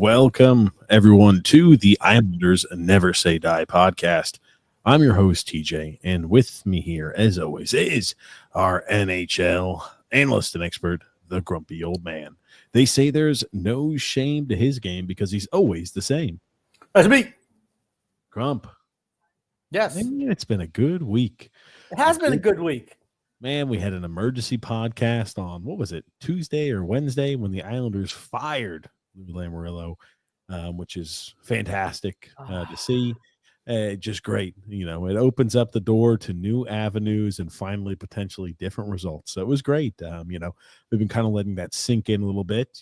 Welcome, everyone, to the Islanders Never Say Die podcast. I'm your host, TJ, and with me here, as always, is our NHL analyst and expert, the grumpy old man. They say there's no shame to his game because he's always the same. That's me. Grump. Yes. Man, it's been a good week. It has been a good week. Man, we had an emergency podcast on, what was it, Tuesday or Wednesday when the Islanders fired Lou Lamoriello, which is fantastic to see. Just great. You know, it opens up the door to new avenues and finally potentially different results. So it was great. We've been kind of letting that sink in a little bit.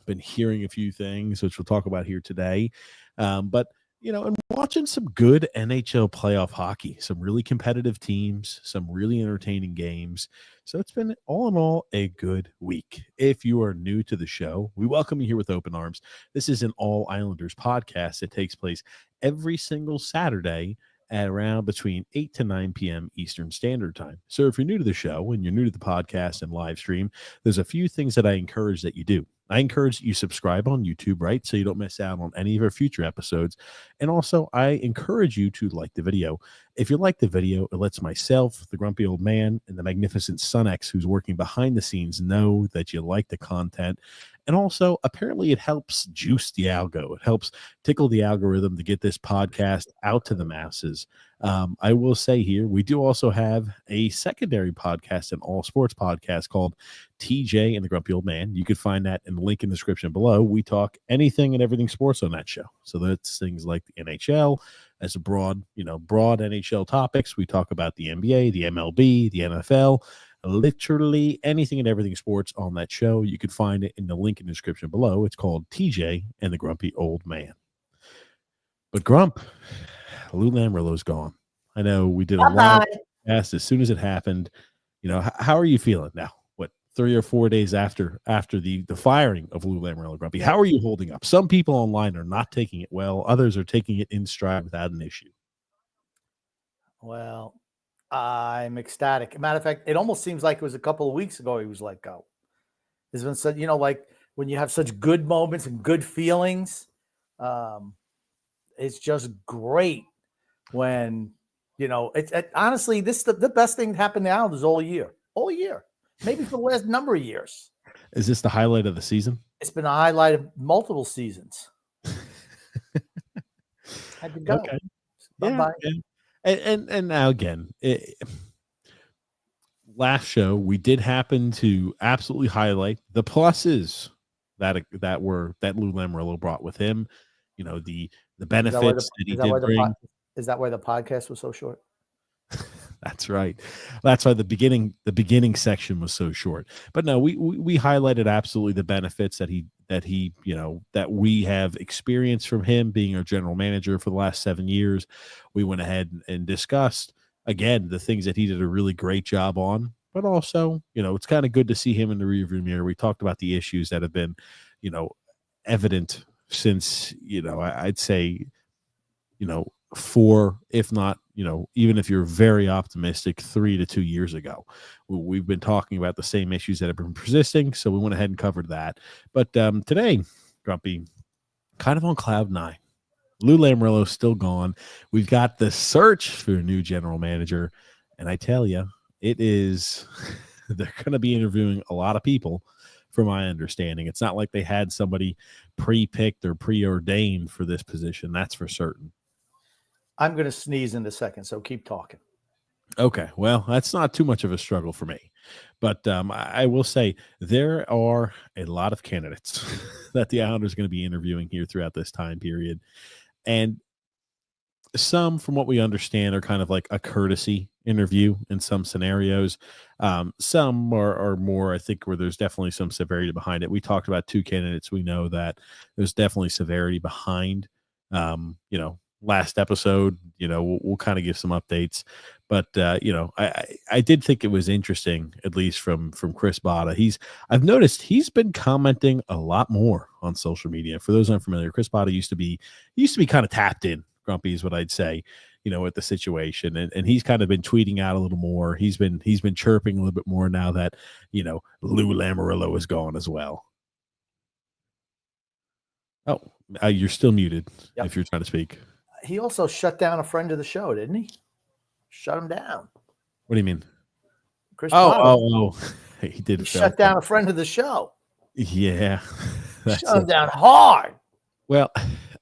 Been hearing a few things, which we'll talk about here today. But and watching some good NHL playoff hockey, some really competitive teams, some really entertaining games. So it's been, all in all, a good week. If you are new to the show, we welcome you here with open arms. This is an All Islanders podcast that takes place every single Saturday at around between 8 to 9 p.m. Eastern Standard Time. So if you're new to the show and you're new to the podcast and live stream, there's a few things that I encourage that you do. I encourage that you subscribe on YouTube, right? So you don't miss out on any of our future episodes. And also, I encourage you to like the video. If you like the video, it lets myself, the grumpy old man, and the magnificent Sun X, who's working behind the scenes, know that you like the content. And also, apparently, it helps juice the algo. It helps tickle the algorithm to get this podcast out to the masses. I will say here, we do also have a secondary podcast, an all sports podcast called TJ and the Grumpy Old Man. You can find that in the link in the description below. We talk anything and everything sports on that show. So that's things like the NHL as a broad NHL topics. We talk about the NBA, the MLB, the NFL, literally anything and everything sports on that show. You can find it in the link in the description below. It's called TJ and the Grumpy Old Man. But Grump, Lou Lamoriello's gone. I know we did a lot fast as soon as it happened. How are you feeling now? What, 3 or 4 days after the firing of Lou Lamoriello, Grumpy? How are you holding up? Some people online are not taking it well. Others are taking it in stride without an issue. Well, I'm ecstatic. Matter of fact, it almost seems like it was a couple of weeks ago he was let go. There's been such, like when you have such good moments and good feelings, it's just great when, honestly, this is the best thing that happened to the Islanders all year, maybe for the last number of years. Is this the highlight of the season? It's been a highlight of multiple seasons. Had to go. Okay. Bye-bye. Yeah. And now again, last show we did happen to absolutely highlight the pluses that Lou Lamoriello brought with him. The benefits that he did bring. Is that why the podcast was so short? That's right. That's why the beginning section was so short. But no, we highlighted absolutely the benefits that we have experienced from him being our general manager for the last 7 years. We went ahead and discussed again the things that he did a really great job on, but also, it's kind of good to see him in the rearview mirror. We talked about the issues that have been, evident since, I'd say, if not, even if you're very optimistic, 3 to 2 years ago, we've been talking about the same issues that have been persisting. So we went ahead and covered that. But today, Grumpy, kind of on cloud 9. Lou Lamoriello's still gone. We've got the search for a new general manager. And I tell you, it is, they're going to be interviewing a lot of people. From my understanding, it's not like they had somebody pre-picked or preordained for this position. That's for certain. I'm going to sneeze in a second, so keep talking. Okay, well, that's not too much of a struggle for me. But I will say there are a lot of candidates that the Islanders are going to be interviewing here throughout this time period. And some, from what we understand, are kind of like a courtesy interview in some scenarios. Some are more, I think, where there's definitely some severity behind it. We talked about 2 candidates. We know that there's definitely severity behind, last episode, we'll kind of give some updates, but I did think it was interesting, at least from Chris Botta. I've noticed he's been commenting a lot more on social media. For those unfamiliar, Chris Botta used to be kind of tapped in, Grumpy is what I'd say, at the situation, and he's kind of been tweeting out a little more. He's been chirping a little bit more now that Lou Lamoriello is gone as well. Oh, you're still muted Yep. if you're trying to speak. He also shut down a friend of the show, didn't he? Shut him down. What do you mean? Chris Oh, Bottle. He did He fail. shut down a friend of the show. Yeah. Shut him down hard. Well,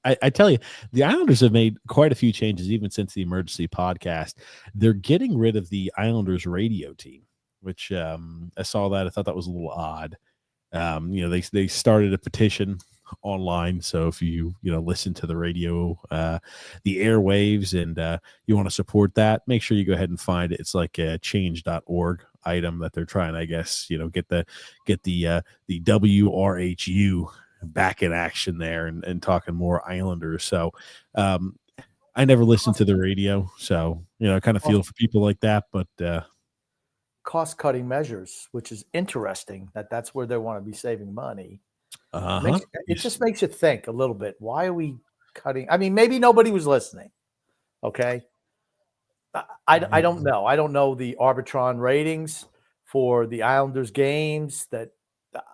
I tell you, the Islanders have made quite a few changes even since the emergency podcast. They're getting rid of the Islanders radio team, which I saw that. I thought that was a little odd. They started a petition online. So if you listen to the radio, the airwaves, and you want to support that, make sure you go ahead and find it. It's like a change.org item that they're trying, I guess, get the WRHU back in action there and talking more Islanders. So I never listened to the radio, so I kind of feel for people like that, but cost-cutting measures, which is interesting that's where they want to be saving money. It just makes you think a little bit. Why are we cutting? I mean, maybe nobody was listening. Okay. I don't know. I don't know the Arbitron ratings for the Islanders games. That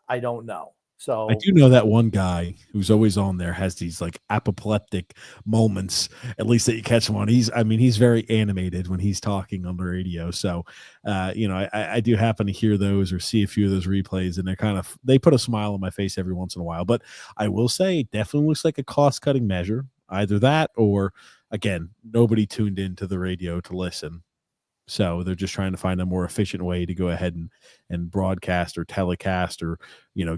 I don't know. So I do know that one guy who's always on there has these like apoplectic moments, at least that you catch him on. He's very animated when he's talking on the radio. So, I do happen to hear those or see a few of those replays, and they put a smile on my face every once in a while. But I will say, it definitely looks like a cost cutting measure. Either that, or again, nobody tuned into the radio to listen. So they're just trying to find a more efficient way to go ahead and broadcast or telecast or,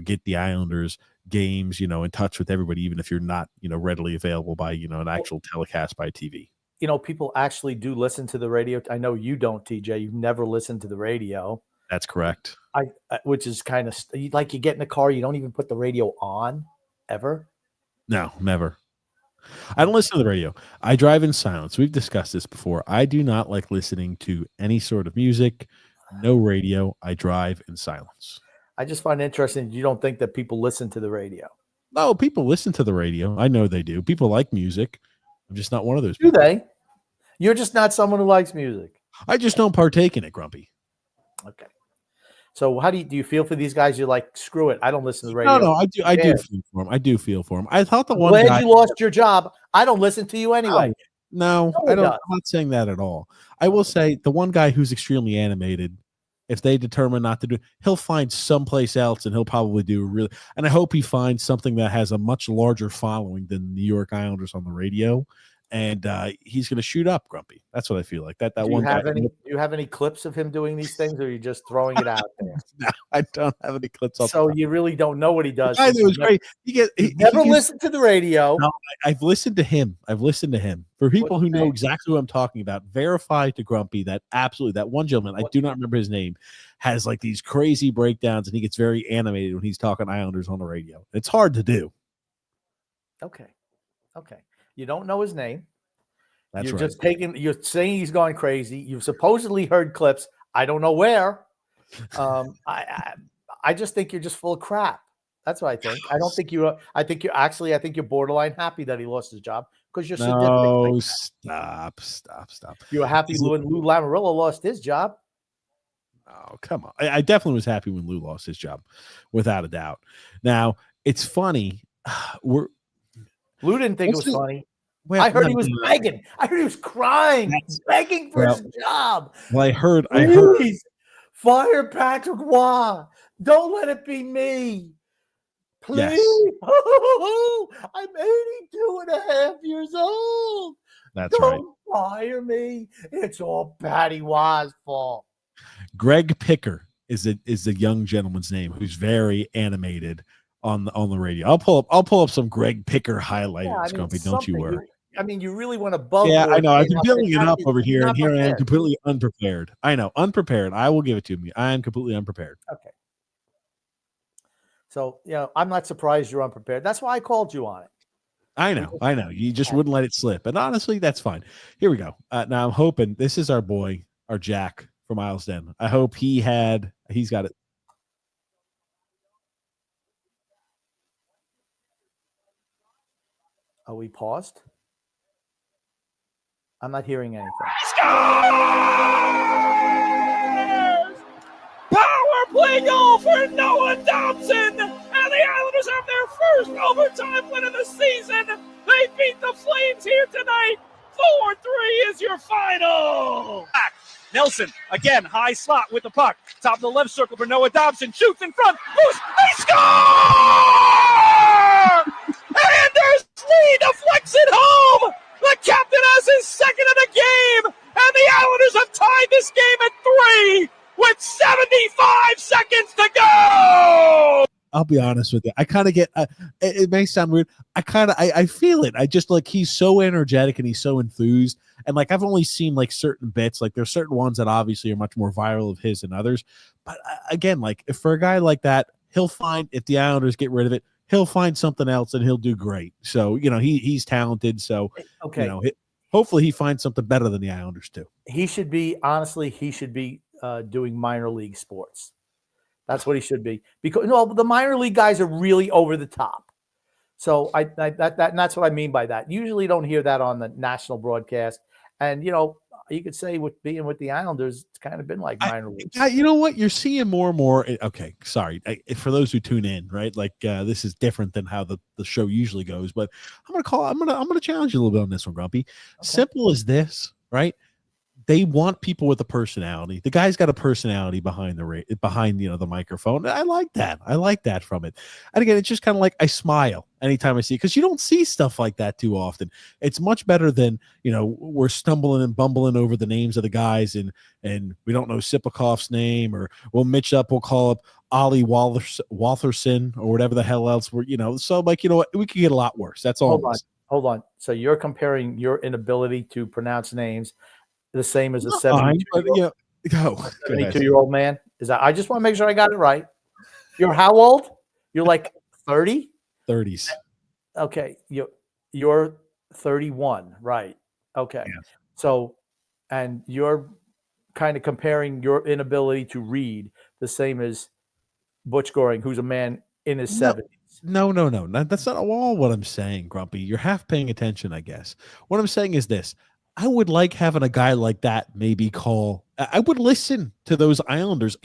get the Islanders games, in touch with everybody, even if you're not, readily available by, an actual telecast by TV. People actually do listen to the radio. I know you don't, TJ. You've never listened to the radio. That's correct. Which is kind of like you get in the car, you don't even put the radio on ever. No, never. I don't listen to the radio. I drive in silence. We've discussed this before. I do not like listening to any sort of music, no radio. I drive in silence. I just find it interesting. You don't think that people listen to the radio? No, people listen to the radio. I know they do. People like music. I'm just not one of those people. Do they? You're just not someone who likes music. I just don't partake in it, Grumpy. Okay. So how do you feel for these guys? You're like, screw it. I don't listen to the radio. No, I do feel for him. I do feel for him. I thought the one glad guy, you lost your job. I don't listen to you anyway. No, I don't. I'm not saying that at all. I will say the one guy who's extremely animated, if they determine not to do, he'll find someplace else and he'll probably do and I hope he finds something that has a much larger following than the New York Islanders on the radio. And he's going to shoot up, Grumpy. That's what I feel like. That one guy. Do you have any clips of him doing these things, or are you just throwing it out there? No, I don't have any clips. So you really don't know what he does. It was great. He never listened to the radio. No, I've listened to him. For people who know exactly what I'm talking about, verify to Grumpy that absolutely that one gentleman, I do not remember his name, has like these crazy breakdowns, and he gets very animated when he's talking Islanders on the radio. It's hard to do. Okay. You don't know his name. That's you're right. You're saying he's gone crazy. You've supposedly heard clips. I don't know where. I just think you're just full of crap. That's what I think. I don't think you. I think you're borderline happy that he lost his job because you're sadistic. No, stop. You were happy when Lou Lamoriello lost his job. Oh, come on. I definitely was happy when Lou lost his job, without a doubt. Now, it's funny. Lou didn't think it was funny. Well, I heard he was begging. I heard he was crying, begging for his job. Well, I heard. Fire Patrick Waugh. Don't let it be me. Please. Yes. I'm 82 and a half years old. That's right. Don't fire me. It's all Patty Waugh's fault. Greg Picker is the young gentleman's name who's very animated on the radio. I'll pull up some Greg Picker highlighters, Grumpy. Don't you worry. You really want to bug. Yeah, I know. I've been building it up over here, and here I am completely unprepared. I know, unprepared. I will give it to me. I am completely unprepared. Okay. So, I'm not surprised you're unprepared. That's why I called you on it. I know. You just wouldn't let it slip. And honestly, that's fine. Here we go. Now I'm hoping this is our boy, our Jack from Isles Den. I hope he's got it. Oh, we paused? I'm not hearing anything. Power play goal for Noah Dobson, and the Islanders have their their first overtime win of the season. They beat the Flames here tonight. 4-3 is your final. Back. Nelson, again, high slot with the puck. Top of the left circle for Noah Dobson. Shoots in front. Moose, they score! Anders Lee deflects it home. The captain has his second of the game. And the Islanders have tied this game at 3 with 75 seconds to go. I'll be honest with you. I kind of get it may sound weird. I feel it. I just like he's so energetic and he's so enthused. And like I've only seen like certain bits, like there's certain ones that obviously are much more viral of his than others. But again, like if for a guy like that, he'll find if the Islanders get rid of it, he'll find something else and he'll do great. So, he's talented. So, okay. Hopefully he finds something better than the Islanders too. He should be doing minor league sports. That's what he should be, because the minor league guys are really over the top. So and that's what I mean by that. Usually, you don't hear that on the national broadcast. And you could say with being with the Islanders, it's kind of been like minor league. You know what? You're seeing more and more. Okay, sorry for those who tune in, right? Like this is different than how the show usually goes. But I'm gonna challenge you a little bit on this one, Grumpy. Okay. Simple as this, right? They want people with a personality. The guy's got a personality behind the microphone. I like that. I like that from it. And again, it's just kind of like I smile anytime I see it because you don't see stuff like that too often. It's much better than we're stumbling and bumbling over the names of the guys and we don't know Sipakov's name, or we'll Mitch up, we'll call up Ollie Waltherson or whatever the hell else we're So like what, we could get a lot worse. That's all. Hold on. So you're comparing your inability to pronounce names the same as a 72-year-old man? Is that? I just want to make sure I got it right. You're how old? You're like 30? 30s. Okay. You're 31, right? Okay. Yeah. So, and you're kind of comparing your inability to read the same as Butch Goring, who's a man in his 70s. No. That's not all what I'm saying, Grumpy. You're half paying attention, I guess. What I'm saying is this. I would like having a guy like that maybe call. I would listen to those Islanders.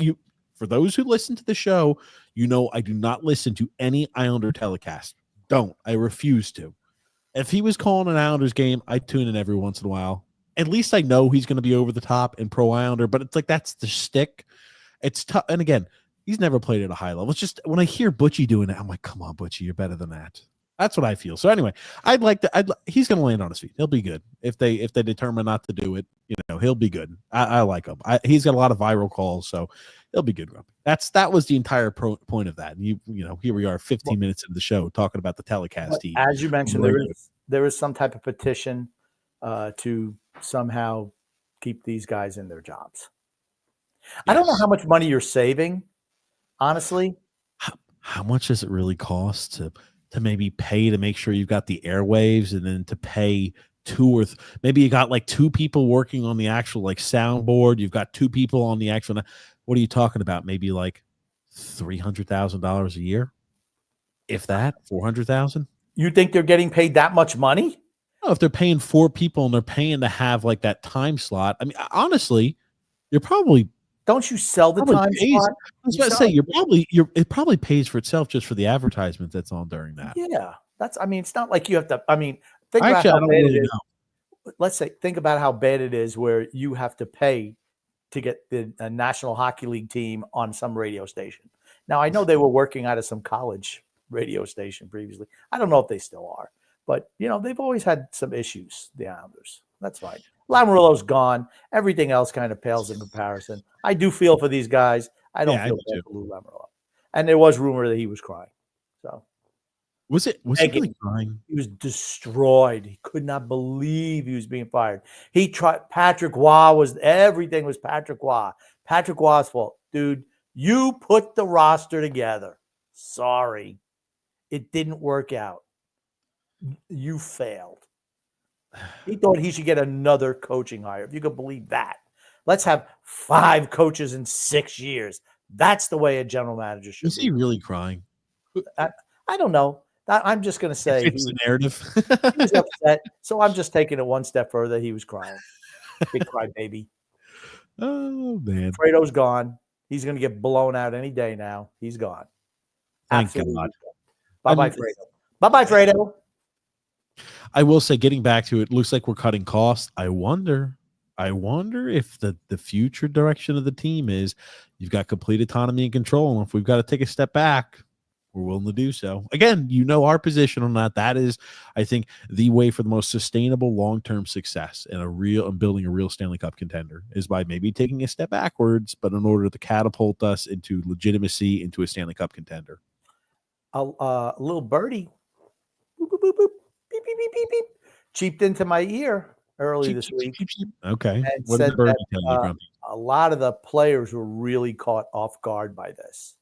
For those who listen to the show, I do not listen to any Islander telecast. I refuse to. If he was calling an Islanders game, I tune in every once in a while. At least I know he's going to be over the top and pro Islander, but it's like that's the shtick. It's tough. And again, he's never played at a high level. It's just when I hear Butchie doing it, I'm like, come on, Butchie, you're better than that. That's what I feel. So anyway, he's going to land on his feet. He'll be good. If they determine not to do it, he'll be good. I like him. He's got a lot of viral calls, so he'll be good. That was the entire point of that. And here we are 15 minutes into the show talking about the telecast team. As you mentioned, there is some type of petition to somehow keep these guys in their jobs. Yes. I don't know how much money you're saving, honestly. How much does it really cost to maybe pay to make sure you've got the airwaves, and then to pay maybe you got like 2 people working on the actual like soundboard. You've got 2 people on the actual. What are you talking about? Maybe like $300,000 a year, if that. 400,000. You think they're getting paid that much money? No, if they're paying 4 people and they're paying to have like that time slot. I mean, honestly, you're probably. Don't you sell the time slot? I was about to say it probably pays for itself just for the advertisement that's on during that. Yeah, it's not like you have to. Think about how bad it is. Let's say, think about how bad it is where you have to pay to get the National Hockey League team on some radio station. Now, I know they were working out of some college radio station previously. I don't know if they still are, but they've always had some issues. The Islanders. That's fine. Lamoriello's gone. Everything else kind of pales in comparison. I do feel for these guys. I don't feel bad for Lou Lamoriello. And there was rumor that he was crying. So was he really crying? He was destroyed. He could not believe he was being fired. He tried. Patrick Waugh everything was Patrick Waugh. Patrick Waugh's fault. Dude, you put the roster together. Sorry. It didn't work out. You failed. He thought he should get another coaching hire. If you could believe that. Let's have 5 coaches in 6 years. That's the way a general manager should be. Is he really crying? I don't know. I'm just going to say it's the narrative. He was upset. So I'm just taking it one step further. He was crying. Big cry baby. Oh, man. Fredo's gone. He's going to get blown out any day now. He's gone. Thank God. Bye-bye, Fredo. Bye-bye, Fredo. I will say, getting back to it, looks like we're cutting costs. I wonder if the future direction of the team is you've got complete autonomy and control. And if we've got to take a step back, we're willing to do so. Again, our position on that. That is, I think, the way for the most sustainable long-term success and building a real Stanley Cup contender is by maybe taking a step backwards, but in order to catapult us into legitimacy into a Stanley Cup contender. A little birdie boop, boop, boop, boop, beep, beep, beep, beep, beep, cheeped into my ear early this week. Okay. And What said did the birdie that, tell you, Grumpy? a lot of the players were really caught off guard by this.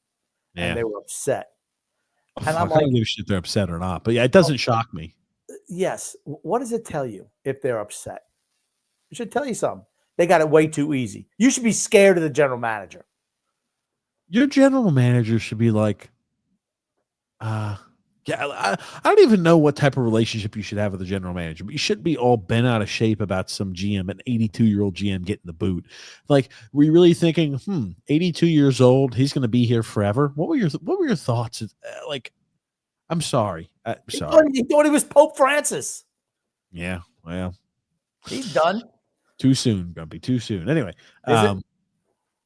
Yeah. And they were upset. And I'm like, I don't give a shit if they're upset or not. But yeah, it doesn't shock me. Yes. What does it tell you if they're upset? It should tell you something. They got it way too easy. You should be scared of the general manager. Your general manager should be like, I don't even know what type of relationship you should have with the general manager, but you shouldn't be all bent out of shape about some GM, an 82-year-old GM getting the boot. Like, were you really thinking, 82 years old, he's going to be here forever? What were your thoughts? Like, I'm sorry. He thought he was Pope Francis. Yeah, well, he's done. Too soon, Grumpy. Too soon. Anyway, yeah,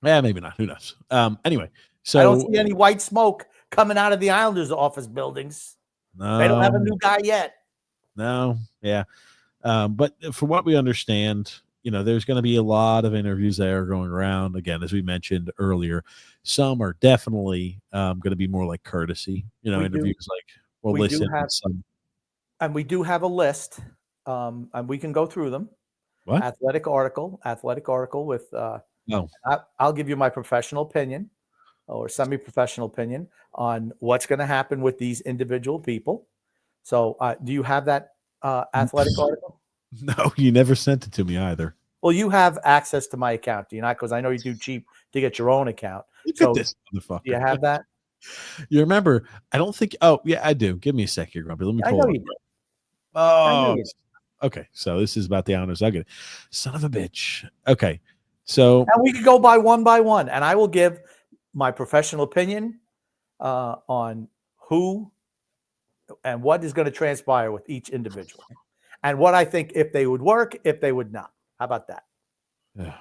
maybe not. Who knows? Anyway, so I don't see any white smoke coming out of the Islanders' office buildings. No, they don't have a new guy yet. No, yeah. But from what we understand, there's going to be a lot of interviews there going around. Again, as we mentioned earlier, some are definitely going to be more like courtesy, interviews listen. And we do have a list, and we can go through them. What? Athletic article with no. I'll give you my professional opinion or semi-professional opinion on what's going to happen with these individual people. So do you have that athletic article? No, you never sent it to me either. Well, you have access to my account, do you not? Because I know you do cheap to get your own account. Look at this motherfucker. Do you have that? You remember, I don't think, yeah, I do. Give me a sec here, Grumpy. Let me pull it. Oh, okay. So this is about the Islanders. I get it. Son of a bitch. Okay. So and we could go by one, and I will give my professional opinion on who and what is going to transpire with each individual, and what I think if they would work, if they would not. How about that? Yeah. Okay.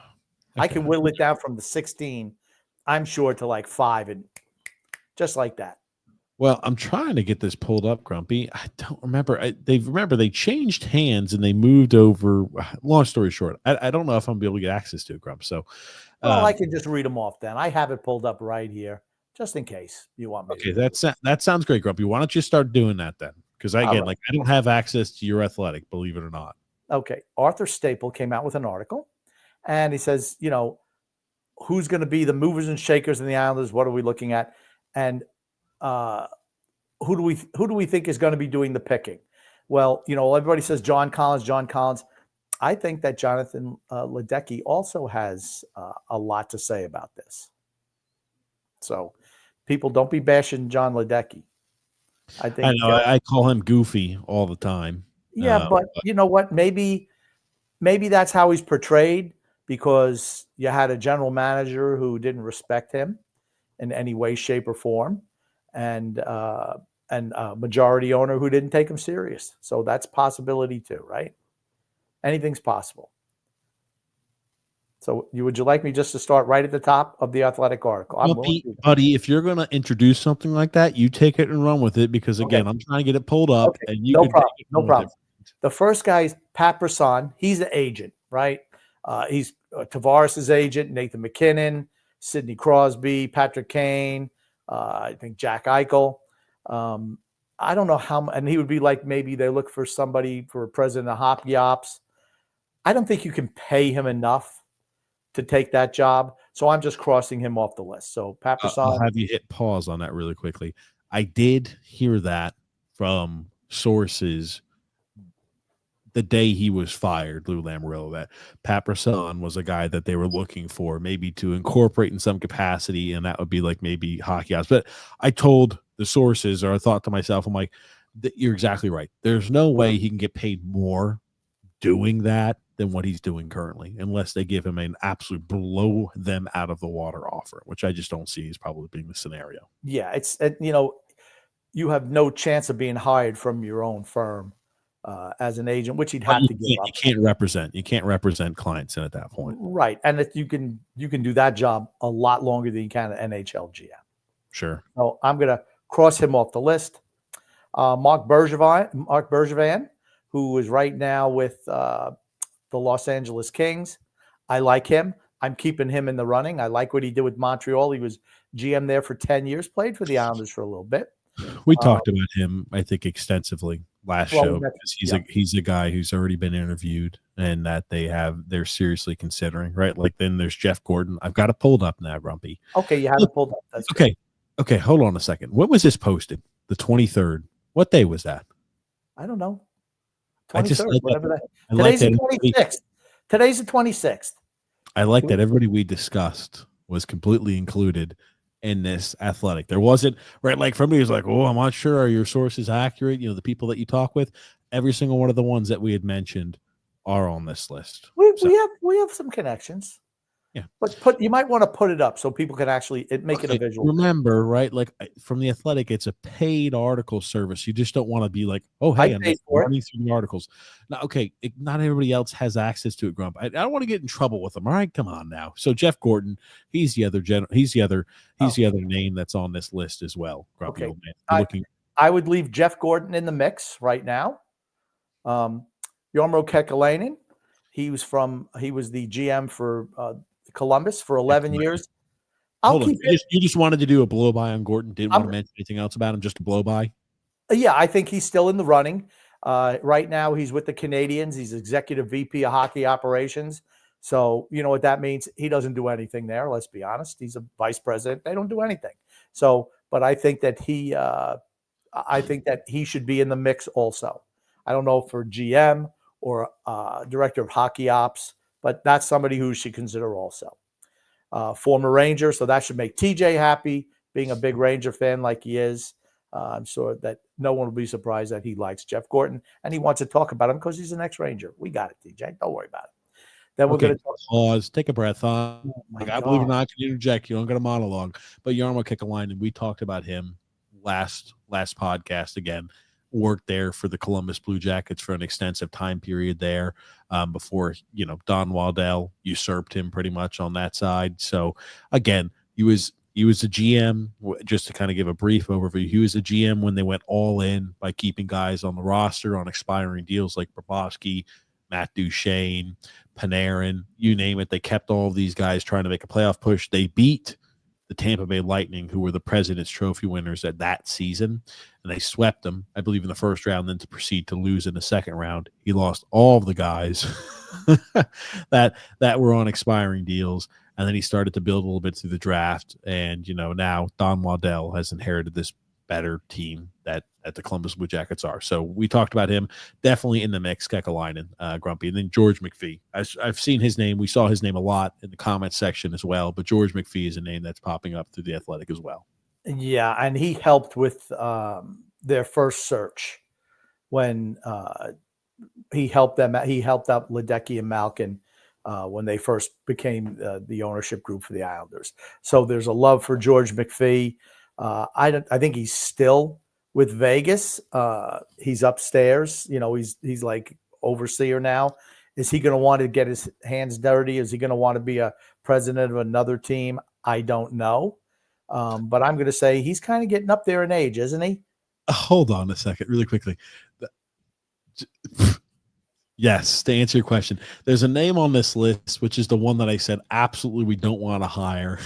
I can whittle it down from the 16, I'm sure, to like 5, and just like that. Well, I'm trying to get this pulled up, Grumpy. I don't remember. They changed hands and they moved over. Long story short, I don't know if I'm gonna be able to get access to it, Grump. So, I can just read them off. Then I have it pulled up right here, just in case you want me. Okay, that sounds great, Grumpy. Why don't you start doing that then? Because I don't have access to your Athletic, believe it or not. Okay, Arthur Staple came out with an article, and he says, who's going to be the movers and shakers in the Islanders? What are we looking at? And who do we think is going to be doing the picking? Well, everybody says John Collins. I think that Jonathan Ledecky also has a lot to say about this. So, people, don't be bashing John Ledecky. I know I call him Goofy all the time. Yeah, but you know what? Maybe that's how he's portrayed, because you had a general manager who didn't respect him in any way, shape, or form, and a majority owner who didn't take him serious. So that's possibility too, right? Anything's possible. So would you like me just to start right at the top of the Athletic article? Buddy, if you're going to introduce something like that, you take it and run with it, because again, I'm trying to get it pulled up. Okay. And you no problem. The first guy is Pat Brisson. He's the agent, right? He's Tavares' agent, Nathan McKinnon, Sidney Crosby, Patrick Kane, I think Jack Eichel. I don't know how, and he would be like, maybe they look for somebody for president of Hockey Ops. I don't think you can pay him enough to take that job. So I'm just crossing him off the list. So Pat Brisson. I'll have you hit pause on that really quickly. I did hear that from sources the day he was fired, Lou Lamoriello, that Pat Brisson was a guy that they were looking for maybe to incorporate in some capacity, and that would be like maybe Hockey Ops. But I told the sources, or I thought to myself, I'm like, you're exactly right. There's no way he can get paid more doing that than what he's doing currently, unless they give him an absolute blow them out of the water offer, which I just don't see as probably being the scenario. Yeah, it's you have no chance of being hired from your own firm as an agent, which you'd have to give up. You can't represent clients in at that point. Right. And you can do that job a lot longer than you can an NHL GM. Sure. So I'm going to cross him off the list. Mark Bergevin, who is right now with the Los Angeles Kings. I like him. I'm keeping him in the running. I like what he did with Montreal. He was GM there for 10 years, played for the Islanders for a little bit. We talked about him, I think, extensively last show because he's a guy who's already been interviewed and that they're seriously considering, right? Like then there's Jeff Gordon. I've got it pulled up now, Grumpy. Okay, you have it pulled up. That's okay. Good. Okay, hold on a second. When was this posted? The 23rd. What day was that? I don't know. 23rd, whatever that. Today's the 26th. Today's the 26th. I like that everybody we discussed was completely included in this Athletic. There wasn't, right, like for me, it was like, oh, I'm not sure. Are your sources accurate? You know, the people that you talk with, every single one of the ones that we had mentioned are on this list. We have some connections. Yeah. But you might want to put it up so people can actually make it a visual. Remember, right? Like from the Athletic, it's a paid article service. You just don't want to be like, oh, hey, I'm running through the articles. Now, okay, not everybody else has access to it, Grump. I don't want to get in trouble with them. All right, come on now. So Jeff Gordon, he's the other name that's on this list as well. Grumpy old man. I would leave Jeff Gordon in the mix right now. Jarmo Kekalainen, he was the GM for Columbus for 11 years. You just wanted to do a blow by on Gordon. Didn't want to mention anything else about him, just a blow by. Yeah, I think he's still in the running. Right now, he's with the Canadiens. He's executive VP of hockey operations. So you know what that means. He doesn't do anything there. Let's be honest. He's a vice president. They don't do anything. So, but I think that he should be in the mix also. I don't know for GM or director of hockey ops. But that's somebody who should consider also. Former Ranger, so that should make TJ happy, being a big Ranger fan like he is. I'm sure that no one will be surprised that he likes Jeff Gordon, and he wants to talk about him because he's an ex-Ranger. We got it, TJ. Don't worry about it. Then we're going to pause, take a breath. I believe in not to interject. You don't get a monologue. But Jarmo Kekalainen, we talked about him last podcast again. Worked there for the Columbus Blue Jackets for an extensive time period there before, Don Waddell usurped him pretty much on that side. So again, he was a GM, just to kind of give a brief overview. He was a GM when they went all in by keeping guys on the roster on expiring deals like Bobrovsky, Matt Duchene, Panarin, you name it. They kept all of these guys trying to make a playoff push. They beat the Tampa Bay Lightning, who were the President's Trophy winners at that season, and they swept them, I believe, in the first round, then to proceed to lose in the second round. He lost all of the guys that were on expiring deals, and then he started to build a little bit through the draft, and, now Don Waddell has inherited this better team that the Columbus Blue Jackets are. So we talked about him, definitely in the mix, Kekalainen, Grumpy. And then George McPhee. I've seen his name. We saw his name a lot in the comments section as well, but George McPhee is a name that's popping up through the Athletic as well. Yeah, and he helped with their first search when he helped them. He helped out Ledecky and Malkin when they first became the ownership group for the Islanders. So there's a love for George McPhee. I think he's still with Vegas. He's upstairs. He's like overseer now. Is he going to want to get his hands dirty? Is he going to want to be a president of another team? I don't know. But I'm going to say he's kind of getting up there in age, isn't he? Hold on a second, really quickly. Yes, to answer your question, there's a name on this list, which is the one that I said absolutely we don't want to hire.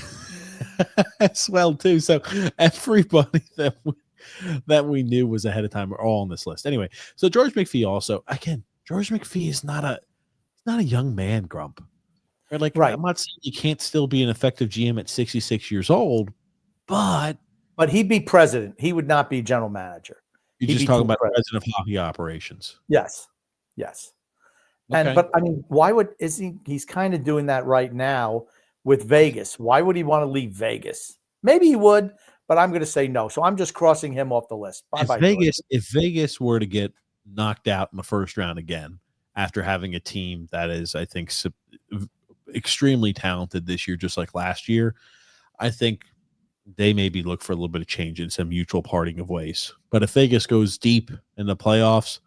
As well too. So everybody that we knew was ahead of time are all on this list. Anyway, so George McPhee also, again, George McPhee is not a young man, Grump. Right. I'm not saying you can't still be an effective GM at 66 years old, but he'd be president. He would not be general manager. You're just talking about president of hockey operations. Yes. Okay. But I mean, he's kind of doing that right now with Vegas. Why would he want to leave Vegas? Maybe he would, but I'm going to say no. So I'm just crossing him off the list. Bye-bye. If Vegas were to get knocked out in the first round again, after having a team that is, I think, extremely talented this year, just like last year, I think they maybe look for a little bit of change and some mutual parting of ways. But if Vegas goes deep in the playoffs,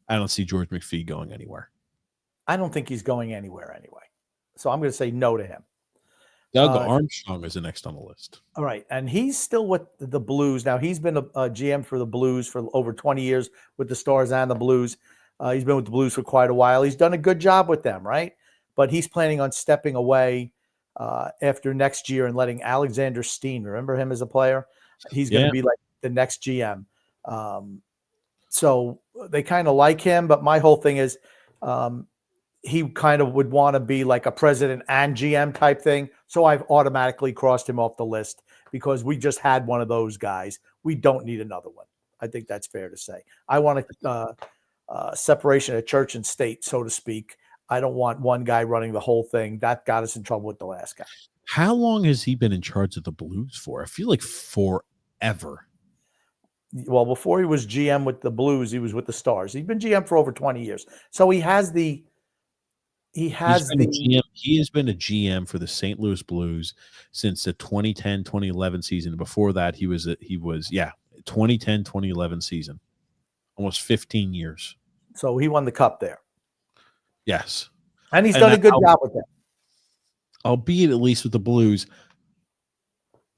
I don't see George McPhee going anywhere. I don't think he's going anywhere anyway. So I'm going to say no to him. Doug Armstrong is the next on the list. All right. And he's still with the Blues. Now, he's been a GM for the Blues for over 20 years with the Stars and the Blues. He's been with the Blues for quite a while. He's done a good job with them, right? But he's planning on stepping away after next year and letting Alexander Steen, remember him as a player? He's going to be like the next GM. So they kind of like him. But my whole thing is he kind of would want to be like a president and GM type thing. So I've automatically crossed him off the list because we just had one of those guys. We don't need another one. I think that's fair to say. I want a separation of church and state, so to speak. I don't want one guy running the whole thing. That got us in trouble with the last guy. How long has he been in charge of the Blues for? I feel like forever. Well, before he was GM with the Blues, he was with the Stars. He's been GM for over 20 years. So he has the he has he has been a GM for the St. Louis Blues since the 2010-2011 season. Before that, he was 2010-2011 season. Almost 15 years. So he won the cup there. Yes. And he's done a good job with that. Albeit at least with the Blues.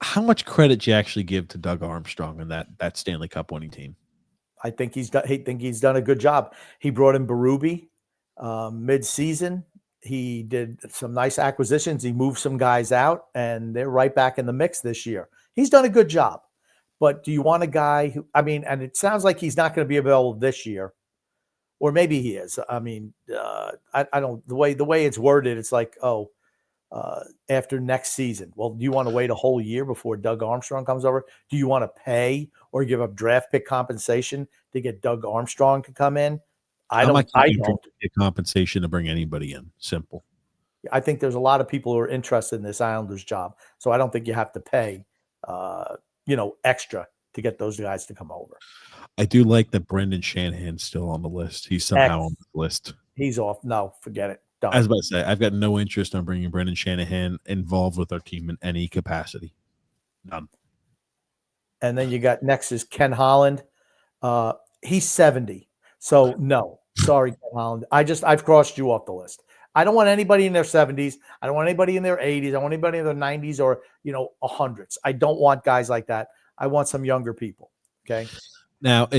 How much credit do you actually give to Doug Armstrong and that Stanley Cup winning team? I think he's done a good job. He brought in Berube mid-season. He did some nice acquisitions. He moved some guys out, and they're right back in the mix this year. He's done a good job. But do you want a guy who, and it sounds like he's not going to be available this year, or maybe he is. I don't, the way it's worded, it's like, after next season. Well, do you want to wait a whole year before Doug Armstrong comes over? Do you want to pay or give up draft pick compensation to get Doug Armstrong to come in? I don't get compensation to bring anybody in. Simple. I think there's a lot of people who are interested in this Islanders job. So I don't think you have to pay, extra to get those guys to come over. I do like that Brendan Shanahan's still on the list. He's somehow on the list. He's off. No, forget it. Done. I was about to say, I've got no interest in bringing Brendan Shanahan involved with our team in any capacity. None. And then you got next is Ken Holland. He's 70. So no, sorry, Ken Holland. I've crossed you off the list. I don't want anybody in their 70s. I don't want anybody in their 80s. I don't want anybody in their 90s or 100s. I don't want guys like that. I want some younger people. Okay. Now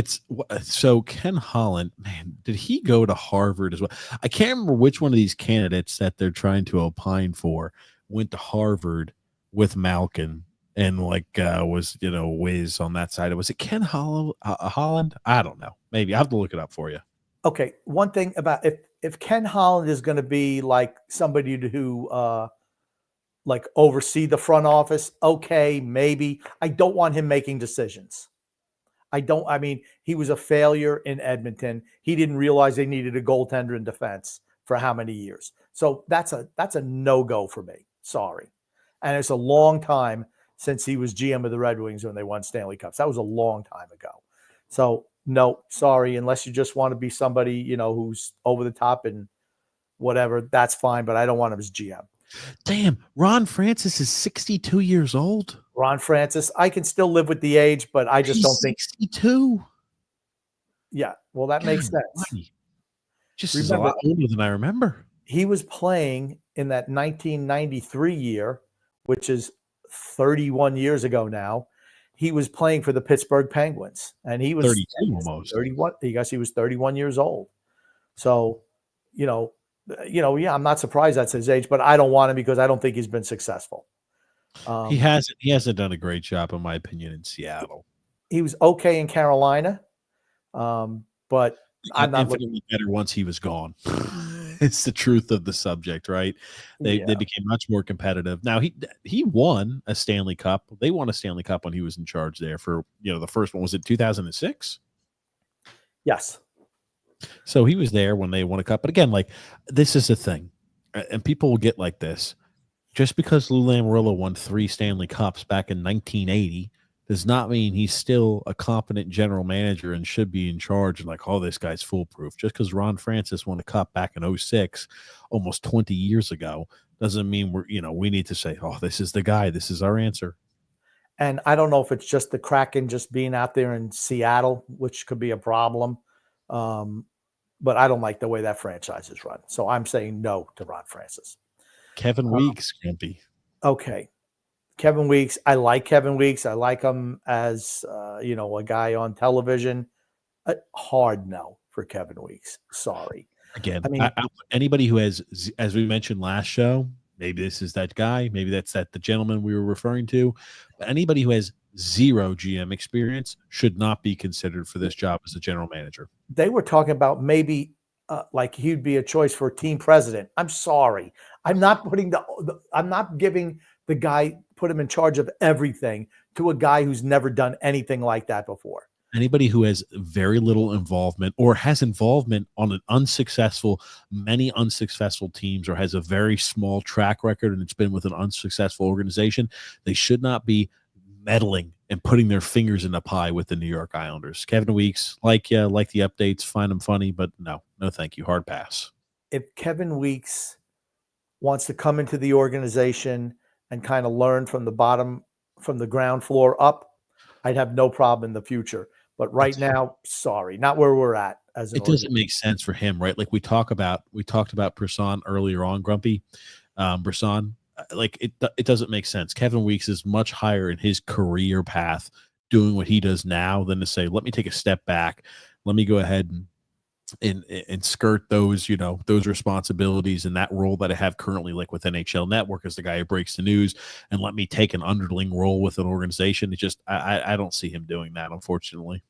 so Ken Holland, man, did he go to Harvard as well? I can't remember which one of these candidates that they're trying to opine for went to Harvard with Malkin and was whiz on that side. Was it Ken Holland? I don't know. Maybe I have to look it up for you. Okay, one thing about if Ken Holland is going to be like somebody who oversee the front office, okay, maybe. I don't want him making decisions. He was a failure in Edmonton. He didn't realize they needed a goaltender in defense for how many years. So that's a no-go for me. Sorry. And it's a long time since he was GM of the Red Wings when they won Stanley Cups. That was a long time ago. So no, sorry, unless you just want to be somebody, who's over the top and whatever, that's fine, but I don't want him as GM. Damn, Ron Francis is 62 years old. Ron Francis, I can still live with the age, but I just don't think 62. Yeah, well, that makes sense. Just is a lot older than I remember. He was playing in that 1993 year, which is 31 years ago now. He was playing for the Pittsburgh Penguins, and he was 32 almost. 31. I guess he was 31 years old. So, I'm not surprised that's his age, but I don't want him because I don't think he's been successful. He hasn't done a great job, in my opinion, in Seattle. He was okay in Carolina, but I'm not infinitely better once he was gone. It's the truth of the subject, right? They became much more competitive. Now he won a Stanley Cup. They won a Stanley Cup when he was in charge there for the first one. Was it 2006? Yes. So he was there when they won a cup. But again, this is the thing, and people will get like this. Just because Lou Lamoriello won 3 Stanley Cups back in 1980 does not mean he's still a competent general manager and should be in charge and this guy's foolproof. Just because Ron Francis won a cup back in 2006, almost 20 years ago, doesn't mean we need to say, oh, this is the guy. This is our answer. And I don't know if it's just the Kraken just being out there in Seattle, which could be a problem. But I don't like the way that franchise is run. So I'm saying no to Ron Francis. Kevin Weeks, Grumpy. Okay. Kevin Weeks. I like Kevin Weeks. I like him as, a guy on television. A hard no for Kevin Weeks. Sorry. Again, I mean, anybody who has, as we mentioned last show, maybe this is that guy, maybe that's the gentleman we were referring to. But anybody who has zero GM experience should not be considered for this job as a general manager. They were talking about maybe like he'd be a choice for team president. I'm sorry. I'm not putting I'm not giving the guy, put him in charge of everything to a guy who's never done anything like that before. Anybody who has very little involvement or has involvement on many unsuccessful teams, or has a very small track record and it's been with an unsuccessful organization, they should not be meddling and putting their fingers in the pie with the New York Islanders. Kevin Weeks, like the updates, find them funny, but no thank you. Hard pass. If Kevin Weeks wants to come into the organization and kind of learn from the bottom, from the ground floor up, I'd have no problem in the future. But right now, sorry, not where we're at. It doesn't make sense for him, right? Like we talked about Brisson earlier on, Grumpy. Brisson, like it doesn't make sense. Kevin Weeks is much higher in his career path doing what he does now than to say, let me take a step back. Let me go ahead and skirt those, those responsibilities and that role that I have currently, like with NHL Network as the guy who breaks the news, and let me take an underling role with an organization. It just, I don't see him doing that, unfortunately.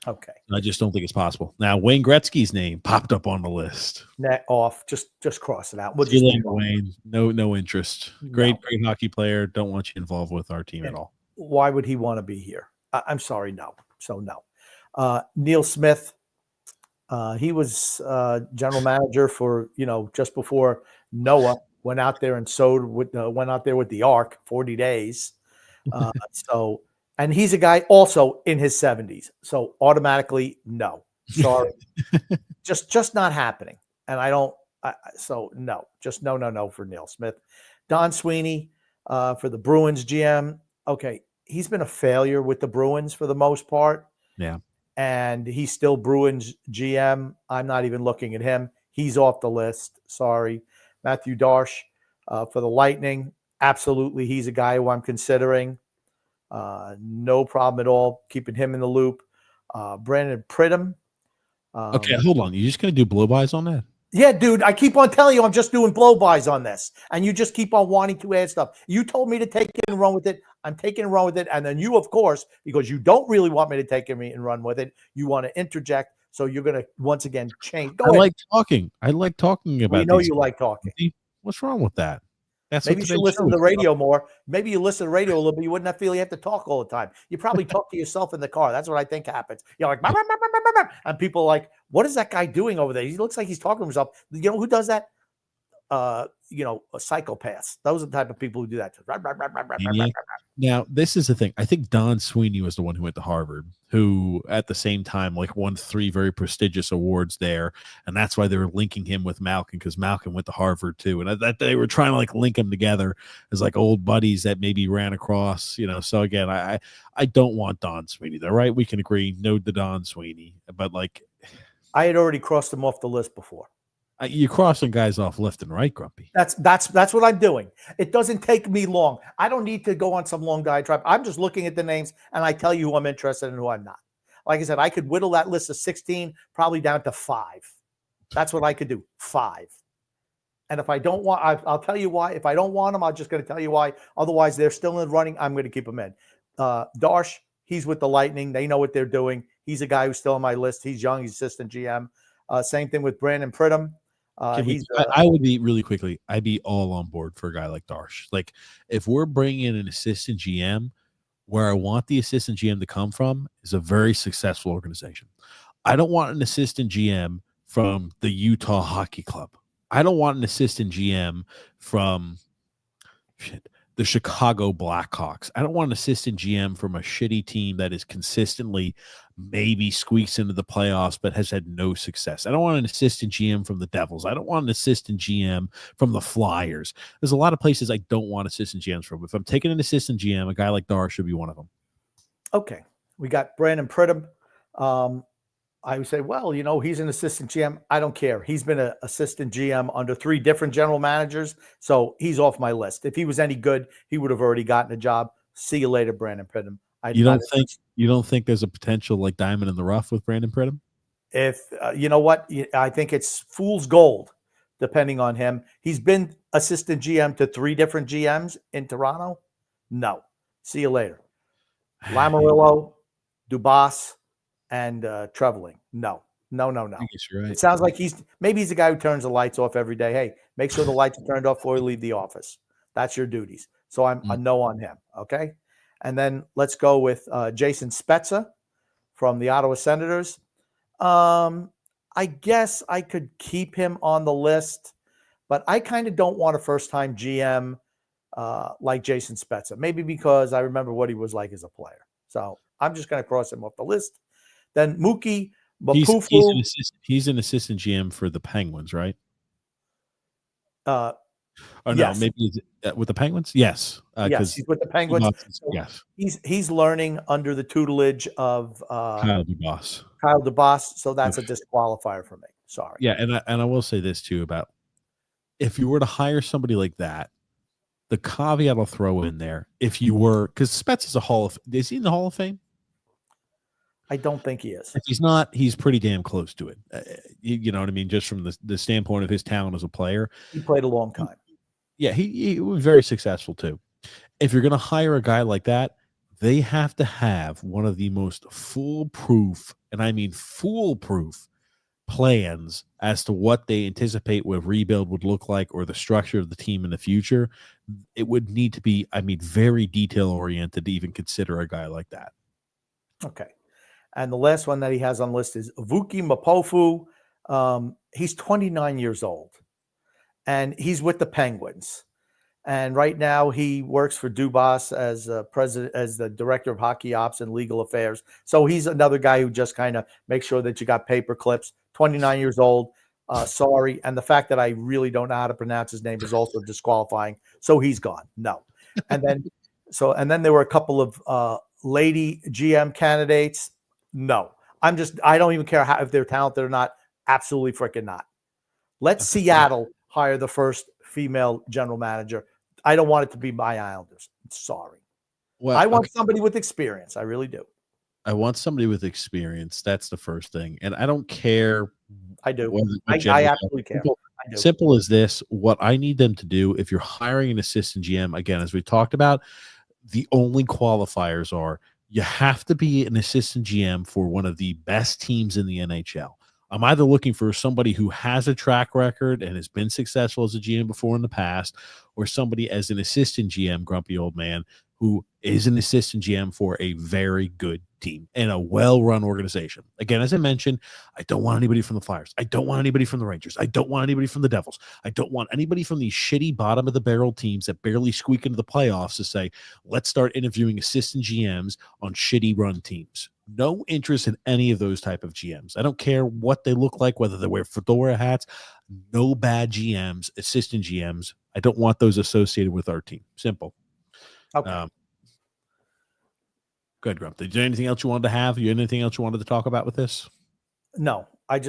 Okay. I just don't think it's possible. Now, Wayne Gretzky's name popped up on the list. Net off. Just cross it out. We'll just Wayne. No interest. Great hockey player. Don't want you involved with our team at all. Why would he want to be here? I'm sorry. No. So no. Neil Smith. He was general manager for, just before Noah went out there and went out there with the Ark 40 days. And he's a guy also in his 70s. So automatically, no. Sorry. just not happening. And no. Just no for Neil Smith. Don Sweeney for the Bruins GM. Okay. He's been a failure with the Bruins for the most part. Yeah. And he's still Bruins GM. I'm not even looking at him. He's off the list. Sorry. Matthew Darsh for the Lightning. Absolutely. He's a guy who I'm considering. No problem at all. Keeping him in the loop. Brandon Pridham. Okay, hold on. You just going to do blow-bys on that? Yeah, dude. I keep on telling you I'm just doing blow-bys on this. And you just keep on wanting to add stuff. You told me to take it and run with it. I'm taking and run with it. And then you, of course, because you don't really want me to take it and run with it, you want to interject. So you're going to, once again, change. I like talking about you like talking. What's wrong with that? Maybe you should listen to the radio more. Maybe you listen to the radio a little bit. You wouldn't feel you have to talk all the time. You probably talk to yourself in the car. That's what I think happens. You're like, bah, bah, bah, bah, bah, bah, and people are like, what is that guy doing over there? He looks like he's talking to himself. You know who does that? Psychopaths. Those are the type of people who do that. Now, this is the thing. I think Don Sweeney was the one who went to Harvard, who at the same time won 3 very prestigious awards there, and that's why they were linking him with Malkin, because Malkin went to Harvard too, and that they were trying to link them together as old buddies that maybe ran across. So again, I don't want Don Sweeney there, right? We can agree, no to Don Sweeney, but I had already crossed him off the list before. You're crossing guys off left and right, Grumpy. That's what I'm doing. It doesn't take me long. I don't need to go on some long diatribe. I'm just looking at the names, and I tell you who I'm interested in and who I'm not. Like I said, I could whittle that list of 16 probably down to 5. That's what I could do, 5. And if I don't want, I'll tell you why. If I don't want them, I'm just going to tell you why. Otherwise, they're still in the running. I'm going to keep them in. Darsh, he's with the Lightning. They know what they're doing. He's a guy who's still on my list. He's young. He's assistant GM. Same thing with Brandon Pridham. I would be really quickly. I'd be all on board for a guy like Darsh. If we're bringing in an assistant GM, where I want the assistant GM to come from is a very successful organization. I don't want an assistant GM from the Utah Hockey Club. I don't want an assistant GM from the Chicago Blackhawks. I don't want an assistant GM from a shitty team that is consistently maybe squeaks into the playoffs but has had no success. I don't want an assistant GM from the Devils. I don't want an assistant GM from the Flyers. There's a lot of places I don't want assistant GMs from. If I'm taking an assistant GM, a guy like Dar should be one of them. Okay. We got Brandon Pridham. I would say, well, he's an assistant GM. I don't care. He's been an assistant GM under 3 different general managers, so he's off my list. If he was any good, he would have already gotten a job. See you later, Brandon Pridham. You don't think there's a potential like diamond in the rough with Brandon Pridham? If you know what, I think it's fool's gold, depending on him. He's been assistant GM to 3 different GMs in Toronto. No. See you later. Lamoriello, Dubas, and Trevelyan. No. I guess you're right. It sounds like he's the guy who turns the lights off every day. Hey, make sure the lights are turned off before you leave the office. That's your duties. So I'm a no on him. Okay. And then let's go with Jason Spezza from the Ottawa Senators. I guess I could keep him on the list, but I kind of don't want a first-time GM like Jason Spezza. Maybe because I remember what he was like as a player. So I'm just going to cross him off the list. Then Mookie Mapufu. He's an assistant GM for the Penguins, right? Yes. No, maybe with the Penguins. Yes, yes, he's with the Penguins. Yes, he's learning under the tutelage of Kyle Dubas. Kyle Dubas, so that's a disqualifier for me. Sorry. Yeah, and I will say this too about if you were to hire somebody like that, the caveat I'll throw in there, if you were, because Spetz is he in the Hall of Fame? I don't think he is. If he's not, he's pretty damn close to it. You know what I mean? Just from the standpoint of his talent as a player. He played a long time. Yeah, he was very successful too. If you're going to hire a guy like that, they have to have one of the most foolproof, and I mean foolproof, plans as to what they anticipate what rebuild would look like or the structure of the team in the future. It would need to be, very detail-oriented to even consider a guy like that. Okay. And the last one that he has on the list is Vuki Mapofu. He's 29 years old, and he's with the Penguins. And right now he works for Dubas as president, as the director of hockey ops and legal affairs. So he's another guy who just kind of makes sure that you got paper clips. 29 years old. Sorry. And the fact that I really don't know how to pronounce his name is also disqualifying. So he's gone. No. And then there were a couple of lady GM candidates. No, I don't even care if they're talented or not. Absolutely freaking not. Let Seattle hire the first female general manager. I don't want it to be my Islanders. Sorry. Well, I want somebody with experience. I really do. I want somebody with experience. That's the first thing. And I don't care. I do. I absolutely care. Simple as this. What I need them to do, if you're hiring an assistant GM, again, as we talked about, the only qualifiers are you have to be an assistant GM for one of the best teams in the NHL. I'm either looking for somebody who has a track record and has been successful as a GM before in the past, or somebody as an assistant GM, grumpy old man, who is an assistant GM for a very good team and a well-run organization. Again, as I mentioned, I don't want anybody from the Flyers. I don't want anybody from the Rangers. I don't want anybody from the Devils. I don't want anybody from these shitty bottom-of-the-barrel teams that barely squeak into the playoffs to say, let's start interviewing assistant GMs on shitty-run teams. No interest in any of those type of GMs. I don't care what they look like, whether they wear fedora hats. No bad GMs, assistant GMs. I don't want those associated with our team. Simple. Okay. Good, Grump. Is there anything else you wanted to have? Anything else you wanted to talk about with this? No, I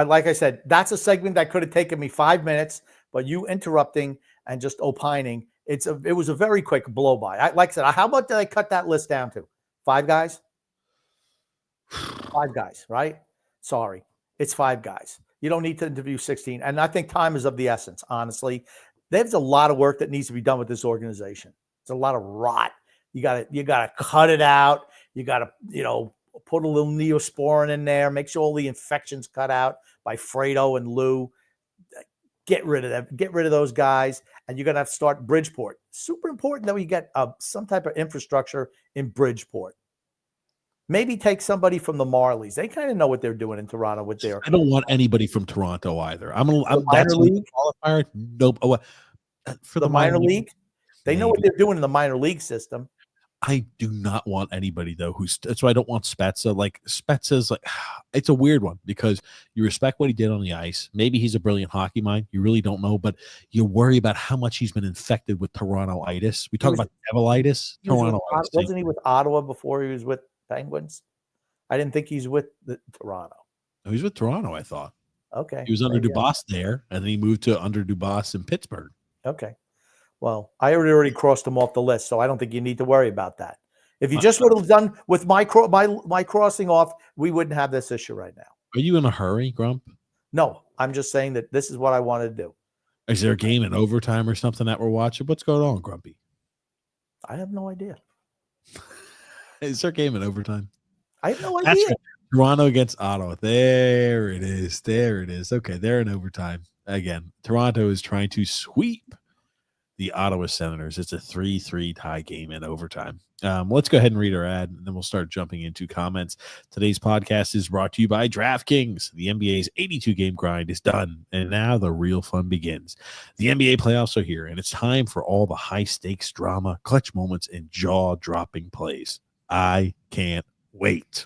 like I said, that's a segment that could have taken me 5 minutes, but you interrupting and just opining, it was a very quick blow by. Like I said, how much did I cut that list down to? 5 guys? 5 guys, right? Sorry. It's 5 guys. You don't need to interview 16. And I think time is of the essence, honestly. There's a lot of work that needs to be done with this organization. It's a lot of rot. You gotta cut it out. You gotta, put a little Neosporin in there. Make sure all the infections cut out by Fredo and Lou. Get rid of them. Get rid of those guys. And you're gonna have to start Bridgeport. Super important that we get some type of infrastructure in Bridgeport. Maybe take somebody from the Marlies. They kind of know what they're doing in Toronto with their. I don't want anybody from Toronto either. I'm minor league qualifier. Nope. For the minor league. They know what they're doing in the minor league system. I do not want anybody though that's why I don't want Spezza. Like Spezza's like it's a weird one because you respect what he did on the ice. Maybe he's a brilliant hockey mind. You really don't know, but you worry about how much he's been infected with Toronto-itis. We talk about devilitis. Toronto-itis. Wasn't he with Ottawa before he was with Penguins? I didn't think he's with Toronto. No, he's with Toronto, I thought. Okay. He was under Dubas there, and then he moved to under Dubas in Pittsburgh. Okay. Well, I already crossed him off the list, so I don't think you need to worry about that. If you just would have done with my crossing off, we wouldn't have this issue right now. Are you in a hurry, Grump? No, I'm just saying that this is what I want to do. Is there a game in overtime or something that we're watching? What's going on, Grumpy? I have no idea. Is there a game in overtime? I have no idea. Toronto against Ottawa. There it is. There it is. Okay, they're in overtime. Again, Toronto is trying to sweep the Ottawa Senators. It's a 3-3 tie game in overtime. Let's go ahead and read our ad, and then we'll start jumping into comments. Today's podcast is brought to you by DraftKings. The NBA's 82-game grind is done, and now the real fun begins. The NBA playoffs are here, and it's time for all the high-stakes drama, clutch moments, and jaw-dropping plays. I can't wait.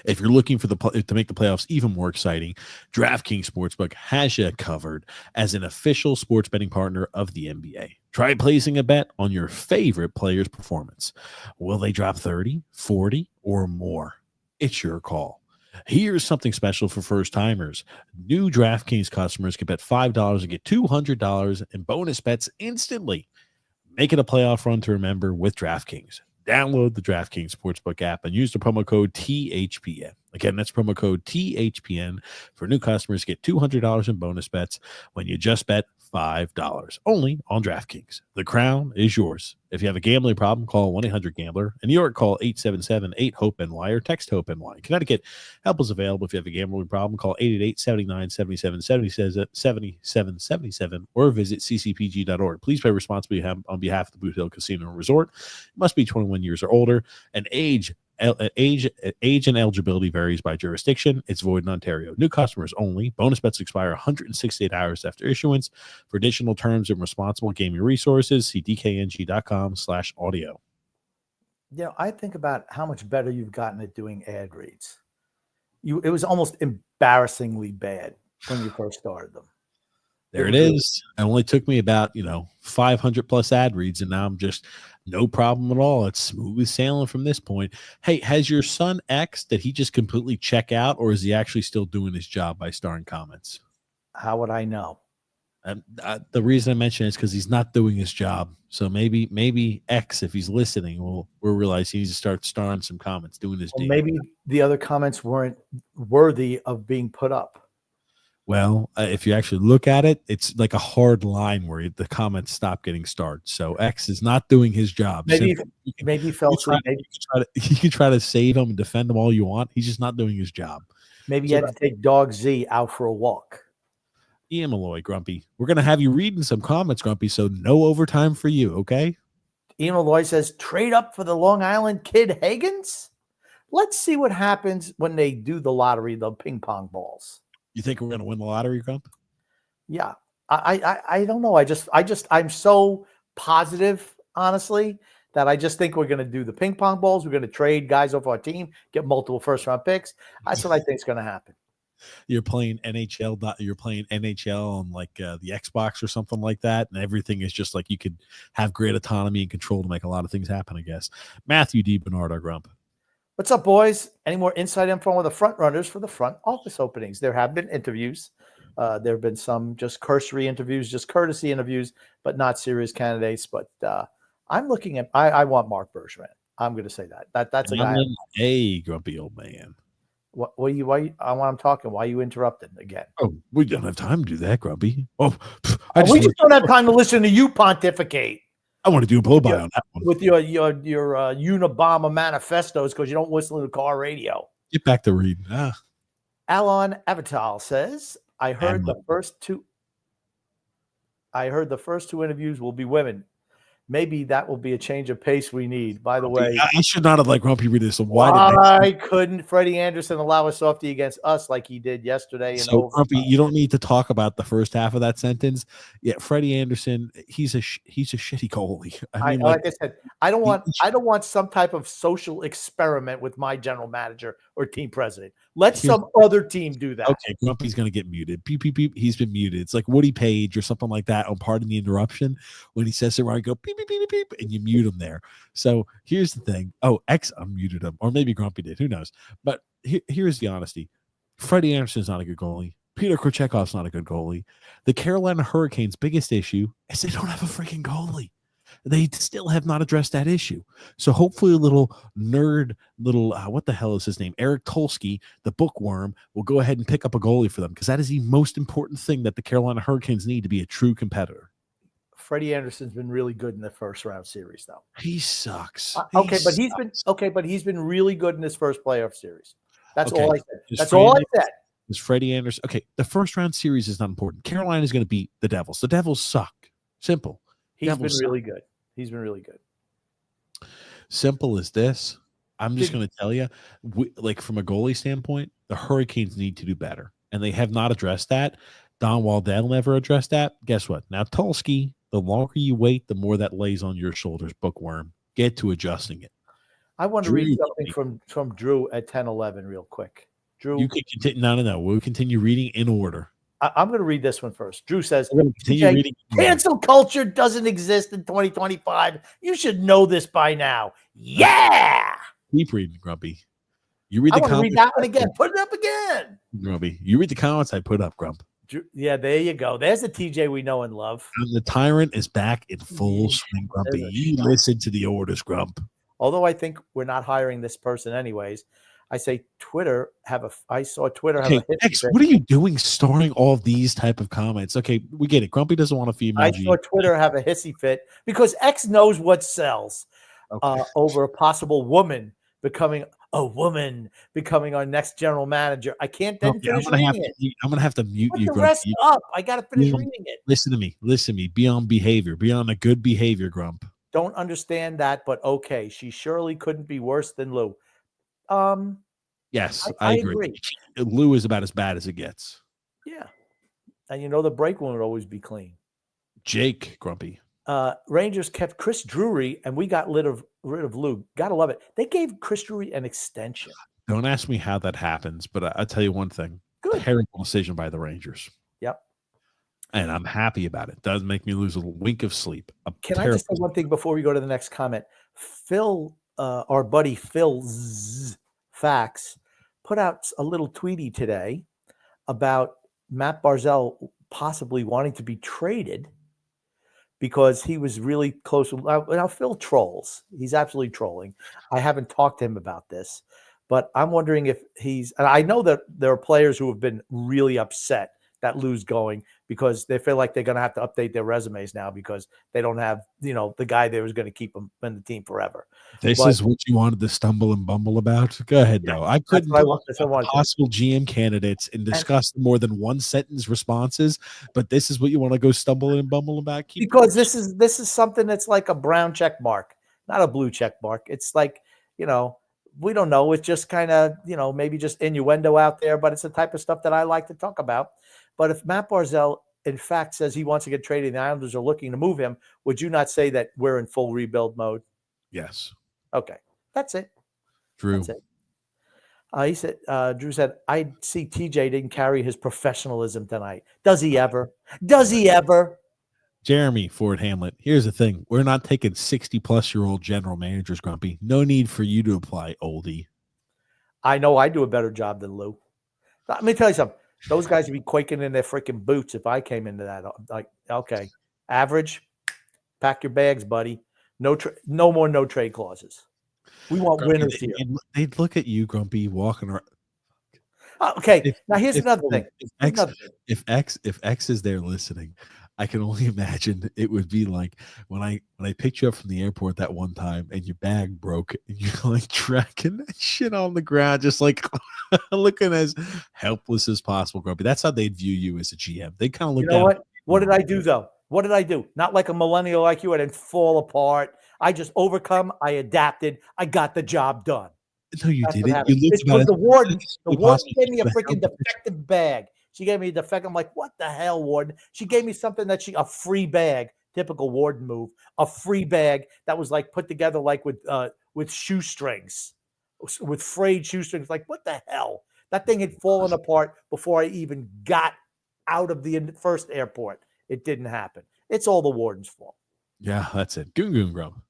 If you're looking for to make the playoffs even more exciting, DraftKings Sportsbook has you covered as an official sports betting partner of the NBA. Try placing a bet on your favorite player's performance. Will they drop 30, 40, or more? It's your call. Here's something special for first-timers. New DraftKings customers can bet $5 and get $200 in bonus bets instantly. Make it a playoff run to remember with DraftKings. Download the DraftKings Sportsbook app and use the promo code THPN. Again, that's promo code THPN for new customers. Get $200 in bonus bets when you just bet $5 only on DraftKings. The crown is yours. If you have a gambling problem, call 1-800-GAMBLER. In New York, call 877-8-HOPE-NY or text HOPE-NY. In Connecticut, help is available if you have a gambling problem. Call 888-79-77-77 or visit ccpg.org. Please pay responsibly on behalf of the Boot Hill Casino and Resort. You must be 21 years or older, and age and eligibility varies by jurisdiction. It's void in Ontario. New customers only. Bonus bets expire 168 hours after issuance. For additional terms and responsible gaming resources, see dkng.com/audio. You know, I think about how much better you've gotten at doing ad reads. It was almost embarrassingly bad when you first started them. There it is. It only took me about, 500 plus ad reads, and now I'm just no problem at all. It's smooth sailing from this point. Hey, has your son X, did he just completely check out, or is he actually still doing his job by starring comments? How would I know? The reason I mention it is because he's not doing his job. So maybe X, if he's listening, will realize he needs to start starring some comments, doing his deal. Maybe the other comments weren't worthy of being put up. Well, if you actually look at it, it's like a hard line where the comments stop getting started. So X is not doing his job. Maybe he fell asleep. You can try to save him and defend him all you want. He's just not doing his job. Maybe you had to take Dog Z out for a walk. Ian Malloy, Grumpy. We're going to have you reading some comments, Grumpy, so no overtime for you, okay? Ian Malloy says, trade up for the Long Island kid Higgins? Let's see what happens when they do the lottery, the ping pong balls. You think we're going to win the lottery, Grump? Yeah. I don't know. I'm so positive, honestly, that I just think we're going to do the ping pong balls. We're going to trade guys off our team, get multiple first round picks. That's what I think is going to happen. You're playing NHL. You're playing NHL on like the Xbox or something like that, and everything is just like you could have great autonomy and control to make a lot of things happen, I guess. Matthew D. Bernard, our Grump. What's up, boys? Any more inside info on the front runners for the front office openings? There have been interviews. There have been some just cursory interviews, just courtesy interviews, but not serious candidates. But I'm looking at. I want Mark Bergevin. I'm going to say that. That's a guy. Hey, grumpy old man. Why I'm talking. Why are you interrupting again? Oh, we don't have time to do that, Grumpy. We just don't have time to listen to you pontificate. I want to do a blow by on that one with your Unabomber manifestos because you don't listen to the car radio. Get back to reading. Alon Avatal says, I heard the first two interviews will be women. maybe that will be a change of pace we need. By the way, I should not have let Grumpy read this. So why couldn't Freddie Anderson allow a softie against us like he did yesterday? So Grumpy, you don't need to talk about the first half of that sentence. Yeah, Freddie Anderson, he's a shitty goalie. I mean, like I said, I don't want some type of social experiment with my general manager or team president. Let some other team do that. Okay, Grumpy's gonna get muted. Beep beep beep. He's been muted. It's like Woody Page or something like that on Pardon the Interruption when he says it, where I go beep beep beep beep, and you mute him there. So here's the thing. Oh, X unmuted him, or maybe Grumpy did. Who knows? But here's the honesty. Freddie Anderson's not a good goalie. Peter Korchekov's not a good goalie. The Carolina Hurricanes' biggest issue is they don't have a freaking goalie. They still have not addressed that issue. So hopefully a little nerd, what the hell is his name? Eric Tolsky, the bookworm, will go ahead and pick up a goalie for them, because that is the most important thing that the Carolina Hurricanes need to be a true competitor. Freddie Anderson's been really good in the first round series, though. He sucks. But he's been really good in his first playoff series. That's all I said. Is Freddie Anderson okay? The first round series is not important. Carolina is going to beat the Devils. The Devils suck. Simple. He's been really good. He's been really good. Simple as this. I'm just going to tell you, like from a goalie standpoint, the Hurricanes need to do better, and they have not addressed that. Don Waddell never addressed that. Guess what? Now Tulsky, the longer you wait, the more that lays on your shoulders. Bookworm, get to adjusting it. I want to read something from Drew at 10:11 real quick. Drew, you can continue. No. We'll continue reading in order. I'm going to read this one first. Drew says, cancel culture doesn't exist in 2025. You should know this by now. Yeah. Keep reading, Grumpy. You read the comments. Read that one again. Put it up again. Grumpy. You read the comments I put up, Grump. Yeah, there you go. There's the TJ we know and love. And the tyrant is back in full swing, Grumpy. You listen to the orders, Grump. Although I think we're not hiring this person anyways. I say I saw Twitter have a hit. X, what are you doing storing all these type of comments? Okay, we get it. Grumpy doesn't want a female. I saw Twitter have a hissy fit because X knows what sells over a possible woman becoming our next general manager. I can't then finish reading it. I'm going to have to mute you, Grumpy. The rest up. I got to finish reading it. Listen to me. Be on behavior. Be on a good behavior, Grump. Don't understand that, but okay. She surely couldn't be worse than Lou. Yes, I agree. Lou is about as bad as it gets. Yeah. And the break won't always be clean. Jake, Grumpy. Rangers kept Chris Drury, and we got rid of Lou. Gotta love it. They gave Chris Drury an extension. Don't ask me how that happens, but I'll tell you one thing. Good. Terrible decision by the Rangers. Yep. And I'm happy about it. Does make me lose a wink of sleep. Can I just say one thing before we go to the next comment? Phil, our buddy Phil Fax, put out a little tweety today about Matt Barzal possibly wanting to be traded because he was really close. Now, Phil trolls. He's absolutely trolling. I haven't talked to him about this, but I'm wondering if and I know that there are players who have been really upset that Lou's going because they feel like they're going to have to update their resumes now because they don't have, the guy that was going to keep them in the team forever. This is what you wanted to stumble and bumble about? Go ahead, though. I couldn't possible GM candidates and discuss more than one sentence responses, but this is what you want to go stumble and bumble about? Because this is something that's like a brown check mark, not a blue check mark. It's like, we don't know. It's just kind of, maybe just innuendo out there, but it's the type of stuff that I like to talk about. But if Matt Barzal, in fact, says he wants to get traded and the Islanders are looking to move him, would you not say that we're in full rebuild mode? Yes. Okay. That's it. Drew. That's it. Drew said, I see TJ didn't carry his professionalism tonight. Does he ever? Jeremy Ford Hamlet, here's the thing. We're not taking 60-plus-year-old general managers, Grumpy. No need for you to apply, oldie. I know I do a better job than Lou. Let me tell you something. Those guys would be quaking in their freaking boots if I came into that. Like, okay, average, pack your bags, buddy. No more no trade clauses. We want Grumpy, winners here. They'd look at you, Grumpy, walking around. Okay, now here's another thing. If X is there listening, I can only imagine it would be like when I picked you up from the airport that one time and your bag broke and you're like tracking that shit on the ground, just like looking as helpless as possible, Grumpy. That's how they'd view you as a GM. They kind of look. You know what? What did I do though? What did I do? Not like a millennial like you. I didn't fall apart. I just overcome. I adapted. I got the job done. No, you That's what didn't. happened. You looked It about was the warden. The warden gave me a possible. freaking defective bag. She gave me a defective. I'm like, what the hell, warden? She gave me something a free bag. Typical warden move. A free bag that was like put together like with shoestrings, with frayed shoestrings. Like, what the hell? That thing had fallen apart before I even got out of the first airport. It didn't happen. It's all the warden's fault. Yeah, that's it. Goon Goon Grump.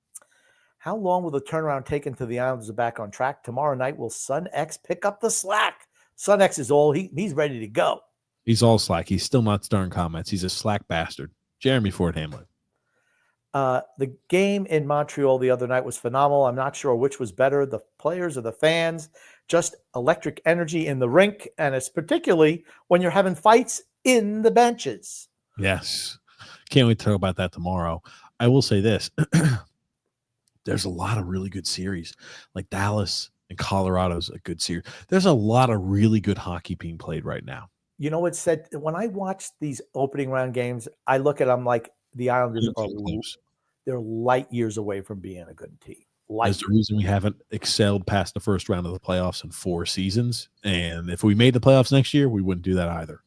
How long will the turnaround take until the Islanders are back on track? Tomorrow night, will Sun X pick up the slack? Sun X is all he's ready to go. He's all slack. He's still not starring comments. He's a slack bastard. Jeremy Ford Hamlet. The game in Montreal the other night was phenomenal. I'm not sure which was better, the players or the fans. Just electric energy in the rink, and it's particularly when you're having fights in the benches. Yes. Can't wait to talk about that tomorrow. I will say this. There's a lot of really good series. Like Dallas and Colorado's a good series. There's a lot of really good hockey being played right now. You know what said when I watch these opening round games, I look at them like the Islanders are they're light years away from being a good team. There's the reason we haven't excelled past the first round of the playoffs in 4 seasons. And if we made the playoffs next year, we wouldn't do that either.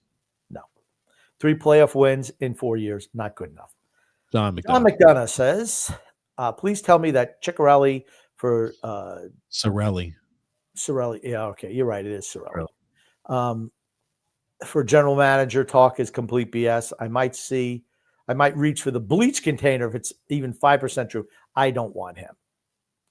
No. 3 playoff wins in 4 years, not good enough. John McDonough says, please tell me that Ciccarelli for Cirelli. Yeah, okay. You're right. It is Cirelli. For general manager talk is complete BS. I might reach for the bleach container if it's even 5% true. I don't want him.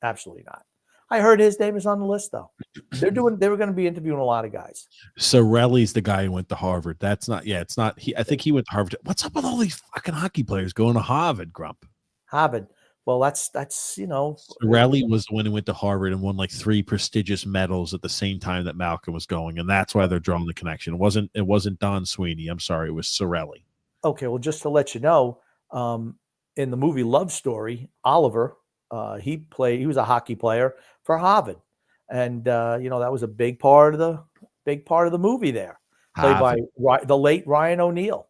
Absolutely not. I heard his name is on the list though. They were going to be interviewing a lot of guys. Cirelli's the guy who went to Harvard. That's not. Yeah, it's not. I think he went to Harvard. What's up with all these fucking hockey players going to Harvard, Grump? Harvard. Well, that's Cirelli was the one who went to Harvard and won like 3 prestigious medals at the same time that Malcolm was going, and that's why they're drawing the connection. It wasn't Don Sweeney. I'm sorry, it was Cirelli. Okay, well, just to let you know, in the movie Love Story, Oliver, he was a hockey player for Harvard, and that was a big part of the movie there, played by the late Ryan O'Neal.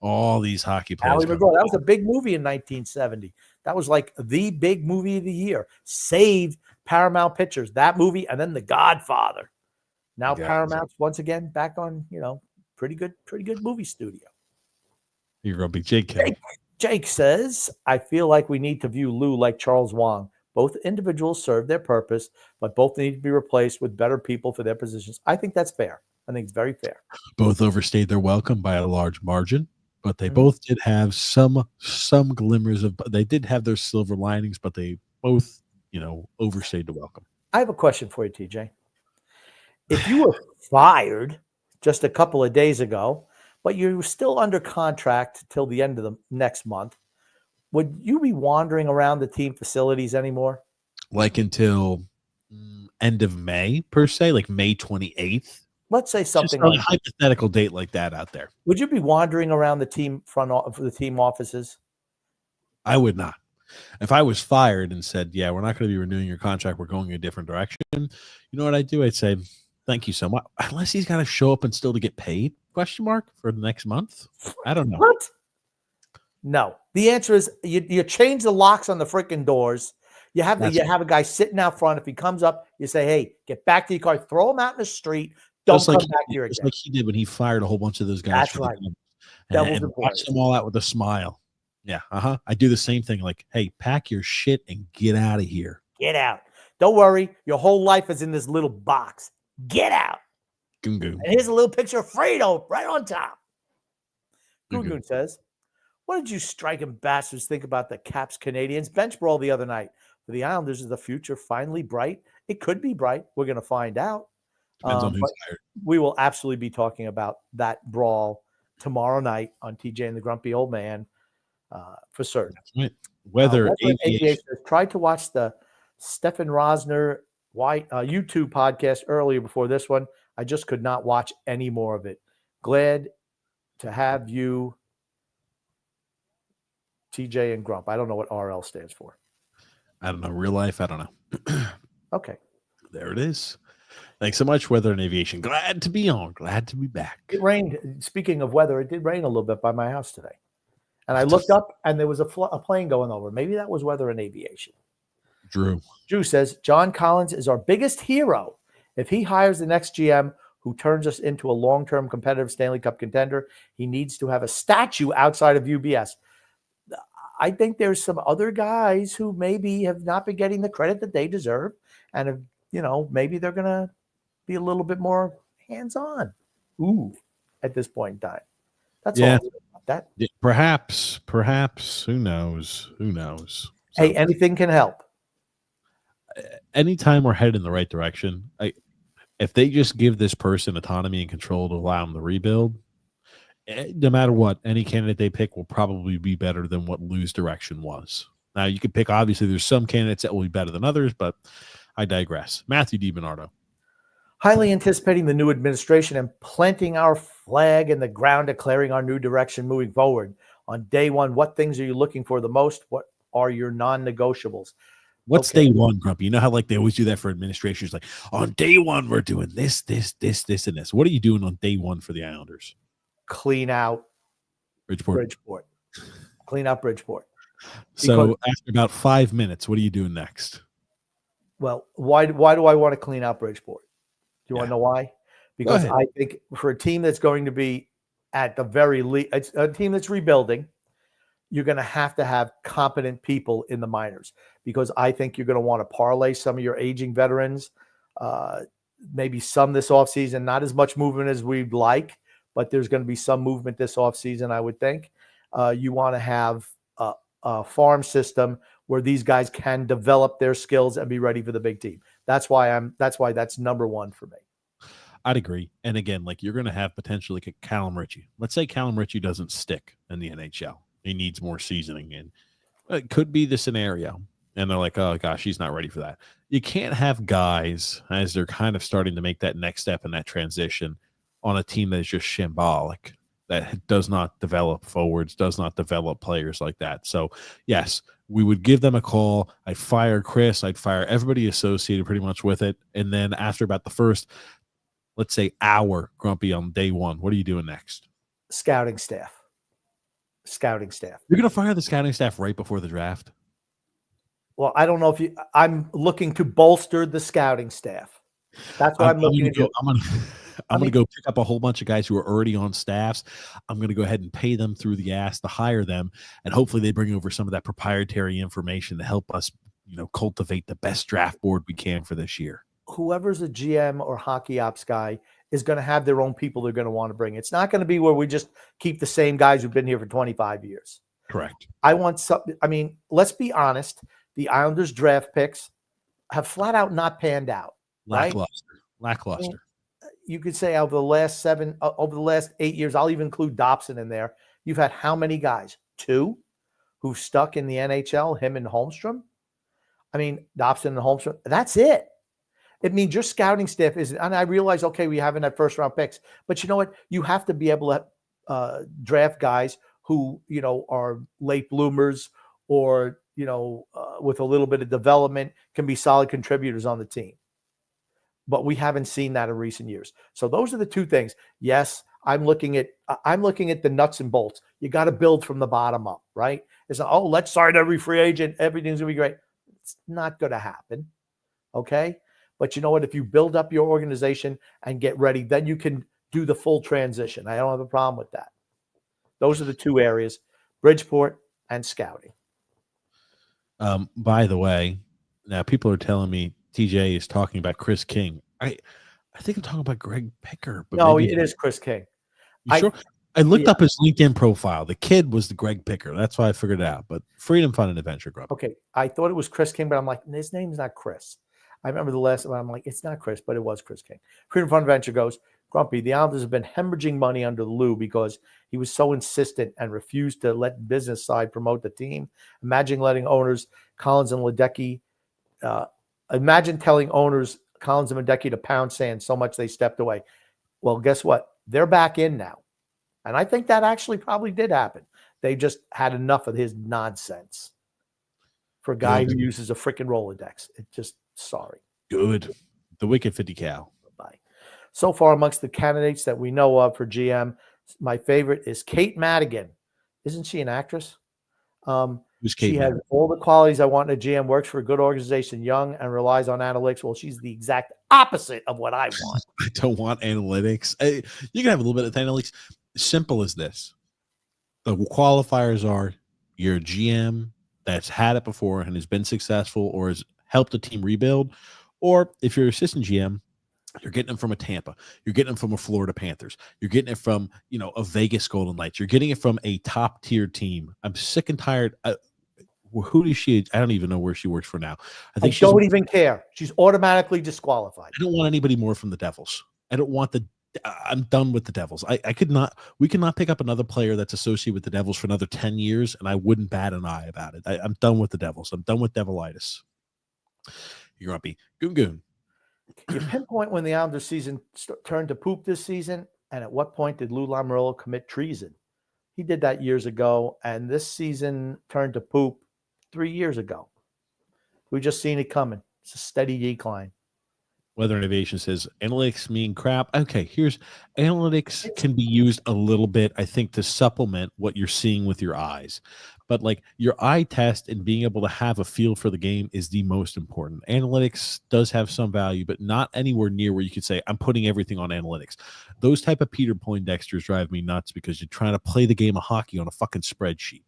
All these hockey players. That was a big movie in 1970. That was like the big movie of the year. Saved Paramount Pictures, that movie, and then The Godfather. Now Paramount's once again back on, pretty good movie studio. You're going to be Jake. Jake says, I feel like we need to view Lou like Charles Wang. Both individuals serve their purpose, but both need to be replaced with better people for their positions. I think that's fair. I think it's very fair. Both overstayed their welcome by a large margin, but they both did have some glimmers of. They did have their silver linings, but they both, overstayed the welcome. I have a question for you, TJ. If you were fired just a couple of days ago, but you're still under contract till the end of the next month, would you be wandering around the team facilities anymore? Like until end of May, per se, like May 28th? Let's say something like a hypothetical date like that out there. Would you be wandering around the team the team offices? I would not. If I was fired and said, yeah, we're not going to be renewing your contract, we're going in a different direction, you know what I'd do? I'd say, thank you so much. Unless he's got to show up and still to get paid, ? For the next month? I don't know. What? No. The answer is you change the locks on the freaking doors. You have a guy sitting out front. If he comes up, you say, hey, get back to your car. Throw him out in the street. Don't come back here again. Just like he did when he fired a whole bunch of those guys. That's right. And watch them all out with a smile. Yeah. I do the same thing. Like, hey, pack your shit and get out of here. Get out. Don't worry. Your whole life is in this little box. Get out. Goon Goon. And here's a little picture of Fredo right on top. Goon Goon says, what did you striking bastards think about the Caps Canadians bench brawl the other night? For the Islanders, is the future finally bright? It could be bright. We're going to find out. Depends on who's hired. We will absolutely be talking about that brawl tomorrow night on TJ and the Grumpy Old Man for certain. Right. Weather Aviation. Tried to watch the Stefan Rosner YouTube podcast earlier before this one. I just could not watch any more of it. Glad to have you, TJ and Grump. I don't know what RL stands for. I don't know. Real life, I don't know. Okay. There it is. Thanks so much, Weather and Aviation. Glad to be on. Glad to be back. It rained. Speaking of weather, it did rain a little bit by my house today. And I looked up, and there was a plane going over. Maybe that was weather and aviation. Drew says, John Collins is our biggest hero. If he hires the next GM who turns us into a long-term competitive Stanley Cup contender, he needs to have a statue outside of UBS. I think there's some other guys who maybe have not been getting the credit that they deserve. And, maybe they're going to be a little bit more hands-on. At this point in time. That's all about that. Perhaps. Who knows? So, hey, anything can help. Anytime we're headed in the right direction, if they just give this person autonomy and control to allow them to rebuild, no matter what, any candidate they pick will probably be better than what Lou's direction was. Now, you could pick, obviously, there's some candidates that will be better than others, but I digress. Matthew DiBernardo. Highly anticipating the new administration and planting our flag in the ground, declaring our new direction moving forward. On day one, what things are you looking for the most? What are your non-negotiables? What's day one, Grumpy? You know how they always do that for administrations? Like, on day one, we're doing this, and this. What are you doing on day one for the Islanders? Clean out Bridgeport. Clean out Bridgeport. So after about 5 minutes, what are you doing next? Well, why do I want to clean out Bridgeport? Do you want to know why? Because I think for a team that's going to be at the very least, it's a team that's rebuilding, you're going to have competent people in the minors, because I think you're going to want to parlay some of your aging veterans, maybe some this offseason, not as much movement as we'd like, but there's going to be some movement this offseason, I would think. You want to have a farm system where these guys can develop their skills and be ready for the big team. That's why that's number one for me. I'd agree. And again, you're going to have potentially Callum Ritchie. Let's say Callum Ritchie doesn't stick in the NHL. He needs more seasoning, and it could be the scenario. And they're like, oh gosh, he's not ready for that. You can't have guys, as they're kind of starting to make that next step in that transition, on a team that is just shambolic, that does not develop forwards, does not develop players like that. So yes, we would give them a call. I'd fire Chris. I'd fire everybody associated pretty much with it. And then after about the first, let's say, hour, Grumpy, on day one, what are you doing next? Scouting staff. You're going to fire the scouting staff right before the draft? Well, I don't know if I'm looking to bolster the scouting staff. That's what I'm looking to do. I'm going to go pick up a whole bunch of guys who are already on staffs. I'm going to go ahead and pay them through the ass to hire them, and hopefully they bring over some of that proprietary information to help us, cultivate the best draft board we can for this year. Whoever's a GM or hockey ops guy is going to have their own people they're going to want to bring. It's not going to be where we just keep the same guys who've been here for 25 years. Correct. I want something. I mean, let's be honest. The Islanders draft picks have flat out not panned out. Lackluster. I mean, you could say over the last 8 years, I'll even include Dobson in there. You've had how many guys? 2 who've stuck in the NHL, him and Holmstrom? I mean, Dobson and Holmstrom, that's it. It means your scouting staff isn't, and I realize, we haven't had first round picks, but you know what? You have to be able to draft guys who, are late bloomers or, with a little bit of development, can be solid contributors on the team. But we haven't seen that in recent years. So those are the two things. Yes, I'm looking at the nuts and bolts. You got to build from the bottom up, right? It's not, let's sign every free agent. Everything's going to be great. It's not going to happen. Okay. But you know what? If you build up your organization and get ready, then you can do the full transition. I don't have a problem with that. Those are the two areas, Bridgeport and scouting. By the way, now people are telling me TJ is talking about Chris King. I think I'm talking about Greg Picker. But no, it is Chris King. You sure? I looked up his LinkedIn profile. The kid was the Greg Picker. That's why I figured it out. But Freedom, Fun, and Adventure Group. Okay. I thought it was Chris King, but I'm like, his name's not Chris. I remember the last one. I'm like, it's not Chris, but it was Chris King. Freedom, Fun, Adventure goes, Grumpy, the Islanders have been hemorrhaging money under Lou because he was so insistent and refused to let business side promote the team. Imagine letting owners Collins and Ledecky, imagine telling owners Collins and Ledecky to pound sand so much they stepped away. Well, guess what? They're back in now. And I think that actually probably did happen. They just had enough of his nonsense for a guy who uses a freaking Rolodex. It just, sorry. Good. The wicked 50 cal. Bye. So far amongst the candidates that we know of for GM, my favorite is Kate Madigan. Isn't she an actress? Who's Kate She has all the qualities I want in a GM, works for a good organization, young, and relies on analytics. Well, she's the exact opposite of what I want. I don't want analytics. You can have a little bit of analytics. Simple as this. The qualifiers are you're a GM that's had it before and has been successful or has helped a team rebuild. Or if you're assistant GM, you're getting them from a Tampa. You're getting them from a Florida Panthers. You're getting it from, a Vegas Golden Knights. You're getting it from a top-tier team. I'm sick and tired. Who is she? I don't even know where she works for now. I don't even care. She's automatically disqualified. I don't want anybody more from the Devils. I don't want I'm done with the Devils. We cannot pick up another player that's associated with the Devils for another 10 years, and I wouldn't bat an eye about it. I'm done with the Devils. I'm done with Devilitis. You're grumpy. Goon. You pinpoint when the Islanders season turned to poop this season, and at what point did Lou Lamoriello commit treason? He did that years ago, and this season turned to poop 3 years ago. We've just seen it coming. It's a steady decline. Weather Innovation says analytics mean crap. Okay, analytics can be used a little bit, I think, to supplement what you're seeing with your eyes. But like your eye test and being able to have a feel for the game is the most important. Analytics does have some value, but not anywhere near where you could say, I'm putting everything on analytics. Those type of Peter Poindexters drive me nuts because you're trying to play the game of hockey on a fucking spreadsheet.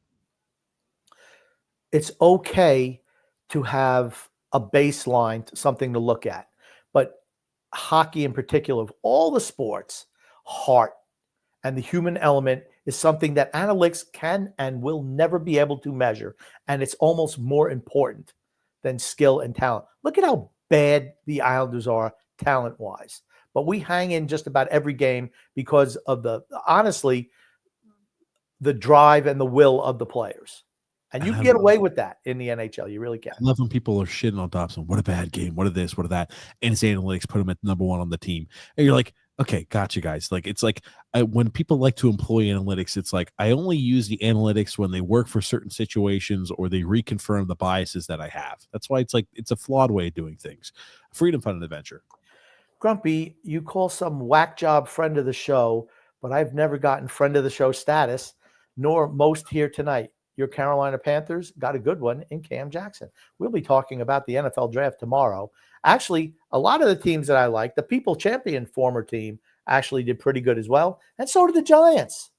It's okay to have a baseline, something to look at. But hockey in particular, of all the sports, heart and the human element is something that analytics can and will never be able to measure. And it's almost more important than skill and talent. Look at how bad the Islanders are talent-wise. But we hang in just about every game because of honestly, the drive and the will of the players. And you can get away with that in the NHL. You really can. I love when people are shitting on Dobson. What a bad game. What a this, what a that. And it's analytics put him at number one on the team. And you're like, okay, gotcha, guys. Like, it's like when people like to employ analytics, it's like I only use the analytics when they work for certain situations or they reconfirm the biases that I have. That's why it's a flawed way of doing things. Freedom, fun, and adventure. Grumpy, you call some whack job friend of the show, but I've never gotten friend of the show status, nor most here tonight. Your Carolina Panthers got a good one in Cam Jackson. We'll be talking about the NFL draft tomorrow. Actually, a lot of the teams that I like, the People Champion former team, actually did pretty good as well. And so did the Giants.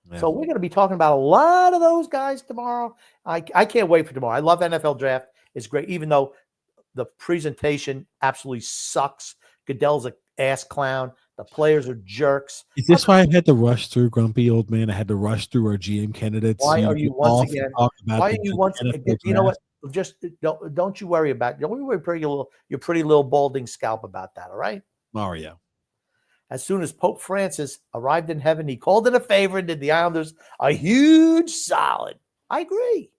Man. So we're going to be talking about a lot of those guys tomorrow. I can't wait for tomorrow. I love NFL draft. It's great, even though the presentation absolutely sucks. Goodell's an ass clown. The players are jerks. Is this why I had to rush through, grumpy old man? I had to rush through our GM candidates. Why are you once again? Why are you once again? You know what? Just don't you worry about. Don't worry about your pretty little balding scalp about that. All right, Mario. As soon as Pope Francis arrived in heaven, he called in a favor and did the Islanders a huge solid. I agree.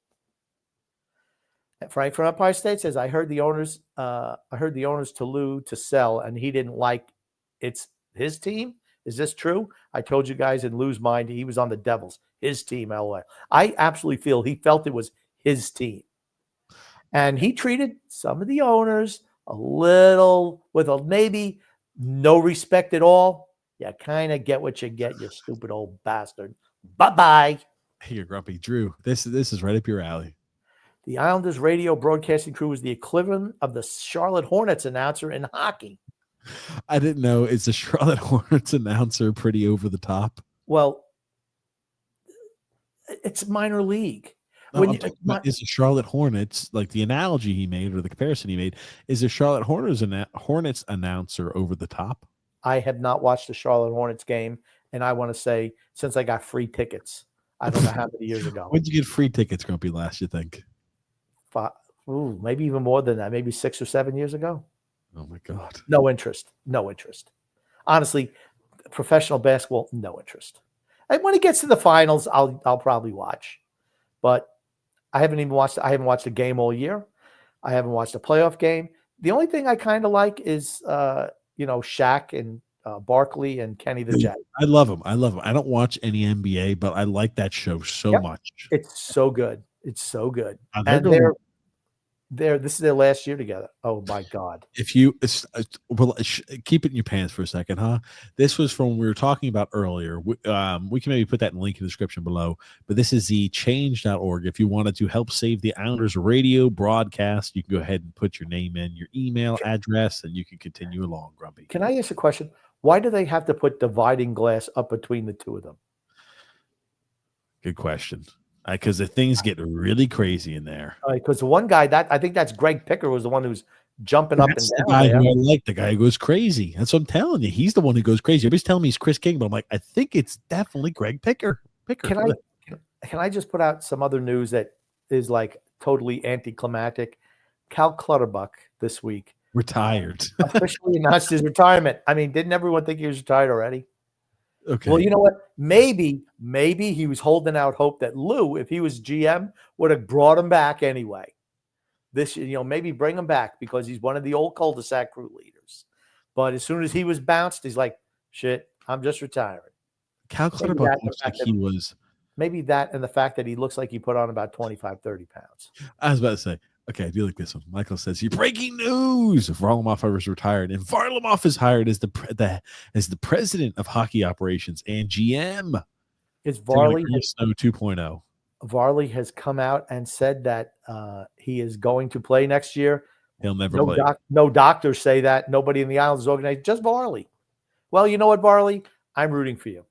Frank from Empire State says, I heard the owners to Lou to sell, and he didn't like it's his team. Is this true? I told you guys in Lou's mind, he was on the Devils, his team, LA. I absolutely feel he felt it was his team. And he treated some of the owners a little with maybe no respect at all. You kind of get what you get, you stupid old bastard. Bye-bye. Hey, you're grumpy. Drew, this is right up your alley. The Islanders radio broadcasting crew is the equivalent of the Charlotte Hornets announcer in hockey. I didn't know. Is the Charlotte Hornets announcer pretty over the top? Well, it's minor league. Is the Charlotte Hornets, like the analogy he made or the comparison he made, is the Charlotte Hornets announcer over the top? I have not watched the Charlotte Hornets game, and I want to say since I got free tickets, I don't know how many years ago. When did you get free tickets, Grumpy, last, you think? Maybe even more than that, maybe 6 or 7 years ago. Oh my God. No interest. Honestly, professional basketball, no interest. And when it gets to the finals, I'll probably watch. But I haven't watched a game all year. I haven't watched a playoff game. The only thing I kind of like is Shaq and Barkley and Kenny the Jet. I love them. I don't watch any NBA, but I like that show so much. It's so good. And This is their last year together. Oh my God. If you keep it in your pants for a second, huh? This was from we were talking about earlier. We can maybe put that in the link in the description below. But this is the change.org. If you wanted to help save the Islanders radio broadcast, you can go ahead and put your name in, your email address, and you can continue along, Grumpy. Can I ask a question? Why do they have to put dividing glass up between the two of them? Good question. Because the things get really crazy in there. Because the one guy I think that's Greg Picker was the one who's jumping up and down. The guy who I like, the guy who goes crazy. That's what I'm telling you. He's the one who goes crazy. Everybody's telling me he's Chris King, but I'm like, I think it's definitely Greg Picker. Can I just put out some other news that is like totally anticlimactic? Cal Clutterbuck this week retired. Officially announced his retirement. I mean, didn't everyone think he was retired already? Okay. Well, you know what? Maybe he was holding out hope that Lou, if he was GM, would have brought him back anyway. Maybe bring him back because he's one of the old cul-de-sac crew leaders. But as soon as he was bounced, he's like, shit, I'm just retiring. Cal Clutterbuck looks like he was. Maybe that and the fact that he looks like he put on about 25, 30 pounds. I was about to say, okay, I do like this one. Michael says, breaking news. Varlamov is retired, and Varlamov is hired as the president of hockey operations and GM. Is Varley Snow 2.0? Varley has come out and said that he is going to play next year. He'll never play. No doctors say that. Nobody in the Islanders organized. Just Varley. Well, you know what, Varley? I'm rooting for you.